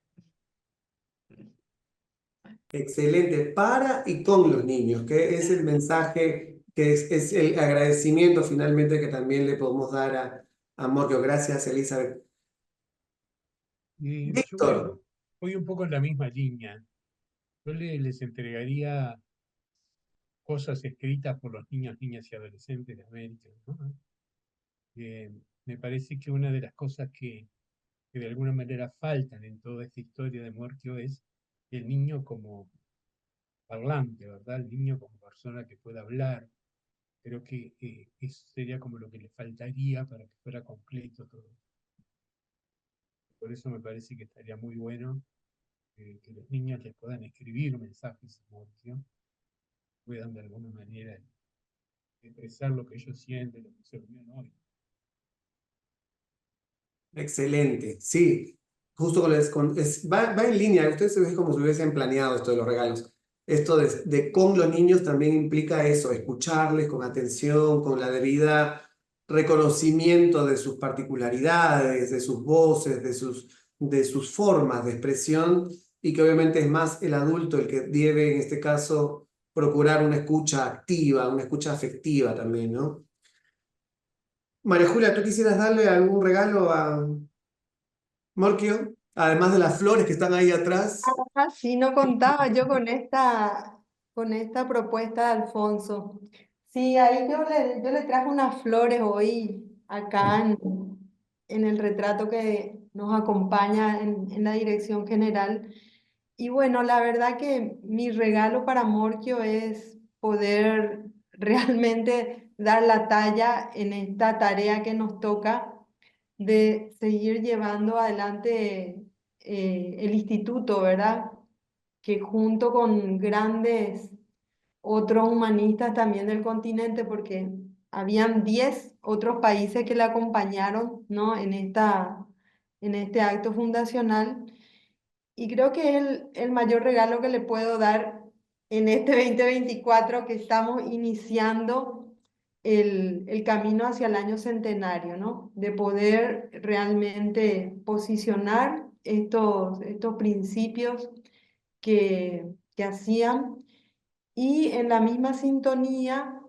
Excelente, para y con los niños, que es el mensaje, que es el agradecimiento finalmente que también le podemos dar a Morquio. Gracias, Elizabeth. Yo voy Víctor, voy un poco en la misma línea. Yo les entregaría cosas escritas por los niños, niñas y adolescentes de América, ¿no? Me parece que una de las cosas que de alguna manera faltan en toda esta historia de Morquio es el niño como parlante, ¿verdad? El niño como persona que pueda hablar. Creo que eso sería como lo que le faltaría para que fuera completo todo. Por eso me parece que estaría muy bueno que los niños les puedan escribir mensajes a Morquio, puedan de alguna manera expresar lo que ellos sienten, lo que se olvidan hoy. excelente, sí, justo va en línea, ustedes se ven como si hubiesen planeado esto de los regalos. Esto de con los niños también implica eso, escucharles con atención, con la debida reconocimiento de sus particularidades, de sus voces, de sus formas de expresión, y que obviamente es más el adulto el que debe, en este caso, procurar una escucha activa, una escucha afectiva también, ¿no? María Julia, ¿tú quisieras darle algún regalo a Morquio? Además de las flores que están ahí atrás. Ah, sí, no contaba yo con esta propuesta de Alfonso. Sí, ahí yo le traje unas flores hoy acá en el retrato que nos acompaña en la dirección general. Y bueno, la verdad que mi regalo para Morquio es poder realmente dar la talla en esta tarea que nos toca de seguir llevando adelante el instituto, ¿verdad? Que junto con grandes otros humanistas también del continente, porque habían 10 otros países que le acompañaron, ¿no? En este acto fundacional. Y creo que es el mayor regalo que le puedo dar en este 2024 que estamos iniciando el camino hacia el año centenario, ¿no? De poder realmente posicionar estos principios que hacían y en la misma sintonía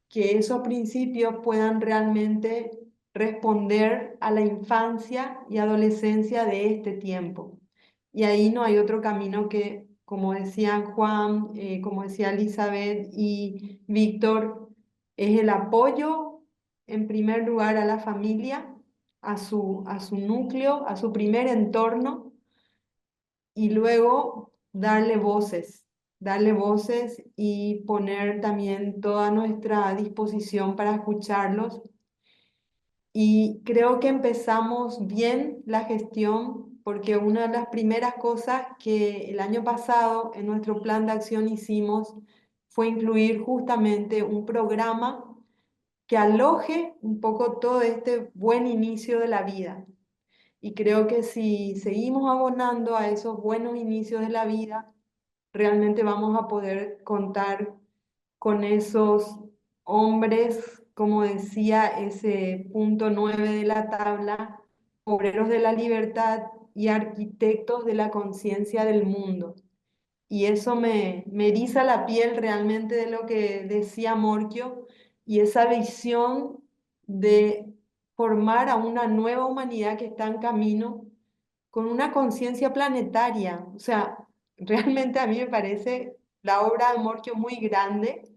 que esos principios puedan realmente responder a la infancia y adolescencia de este tiempo. Y ahí no hay otro camino que, como decían Juan, como decía Elizabeth y Víctor, es el apoyo en primer lugar a la familia, a su núcleo, a su primer entorno y luego darle voces y poner también toda nuestra disposición para escucharlos. Y creo que empezamos bien la gestión porque una de las primeras cosas que el año pasado en nuestro plan de acción hicimos fue incluir justamente un programa que aloje un poco todo este buen inicio de la vida. Y creo que si seguimos abonando a esos buenos inicios de la vida, realmente vamos a poder contar con esos hombres, como decía ese punto 9 de la tabla, obreros de la libertad y arquitectos de la conciencia del mundo. Y eso me eriza la piel realmente de lo que decía Morquio y esa visión de formar a una nueva humanidad que está en camino con una conciencia planetaria. O sea, realmente a mí me parece la obra de Morquio muy grande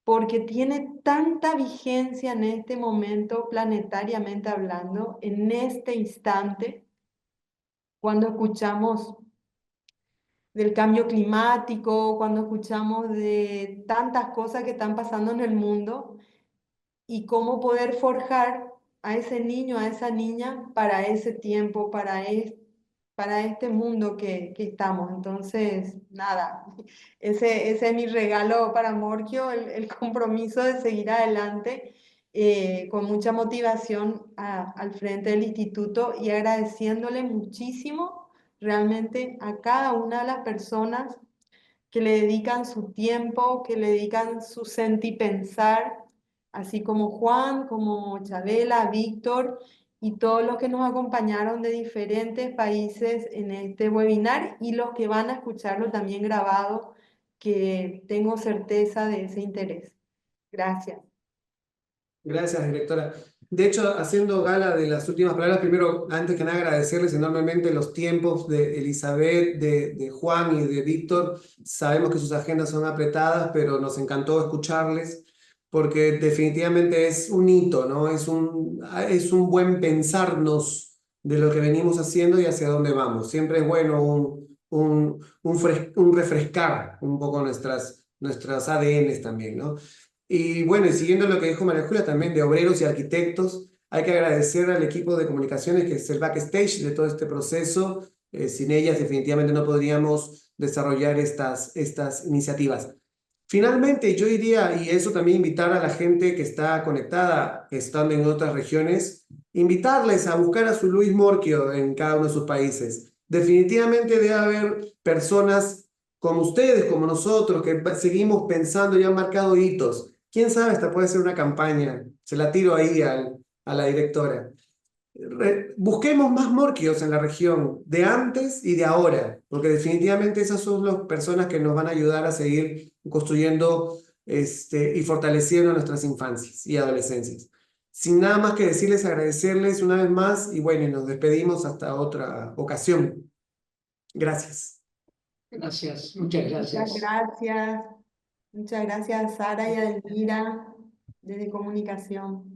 porque tiene tanta vigencia en este momento, planetariamente hablando, en este instante, cuando escuchamos del cambio climático, cuando escuchamos de tantas cosas que están pasando en el mundo y cómo poder forjar a ese niño, a esa niña para ese tiempo, para este mundo que estamos. Entonces, nada, ese es mi regalo para Morquio, el compromiso de seguir adelante con mucha motivación al frente del instituto y agradeciéndole muchísimo realmente a cada una de las personas que le dedican su tiempo, que le dedican su sentipensar, así como Juan, como Chabela, Víctor y todos los que nos acompañaron de diferentes países en este webinar y los que van a escucharlo también grabado, que tengo certeza de ese interés. Gracias. Gracias, directora. De hecho, haciendo gala de las últimas palabras, primero, antes que nada, agradecerles enormemente los tiempos de Elizabeth, de Juan y de Víctor. Sabemos que sus agendas son apretadas, pero nos encantó escucharles, porque definitivamente es un hito, ¿no? Es un buen pensarnos de lo que venimos haciendo y hacia dónde vamos. Siempre es bueno un refrescar un poco nuestras ADNs también, ¿no? Y bueno, y siguiendo lo que dijo María Julia también de obreros y arquitectos, hay que agradecer al equipo de comunicaciones que es el backstage de todo este proceso. Sin ellas definitivamente no podríamos desarrollar estas iniciativas. Finalmente, yo diría, y eso también invitar a la gente que está conectada, estando en otras regiones, invitarles a buscar a su Luis Morquio en cada uno de sus países. Definitivamente debe haber personas como ustedes, como nosotros, que seguimos pensando y han marcado hitos. ¿Quién sabe? Hasta puede ser una campaña. Se la tiro ahí a la directora. Busquemos más Morquios en la región, de antes y de ahora, porque definitivamente esas son las personas que nos van a ayudar a seguir construyendo y fortaleciendo nuestras infancias y adolescencias. Sin nada más que decirles, agradecerles una vez más y bueno, y nos despedimos hasta otra ocasión. Gracias. Gracias, muchas gracias. Muchas gracias. Muchas gracias, Sara y a Elvira, desde Comunicación.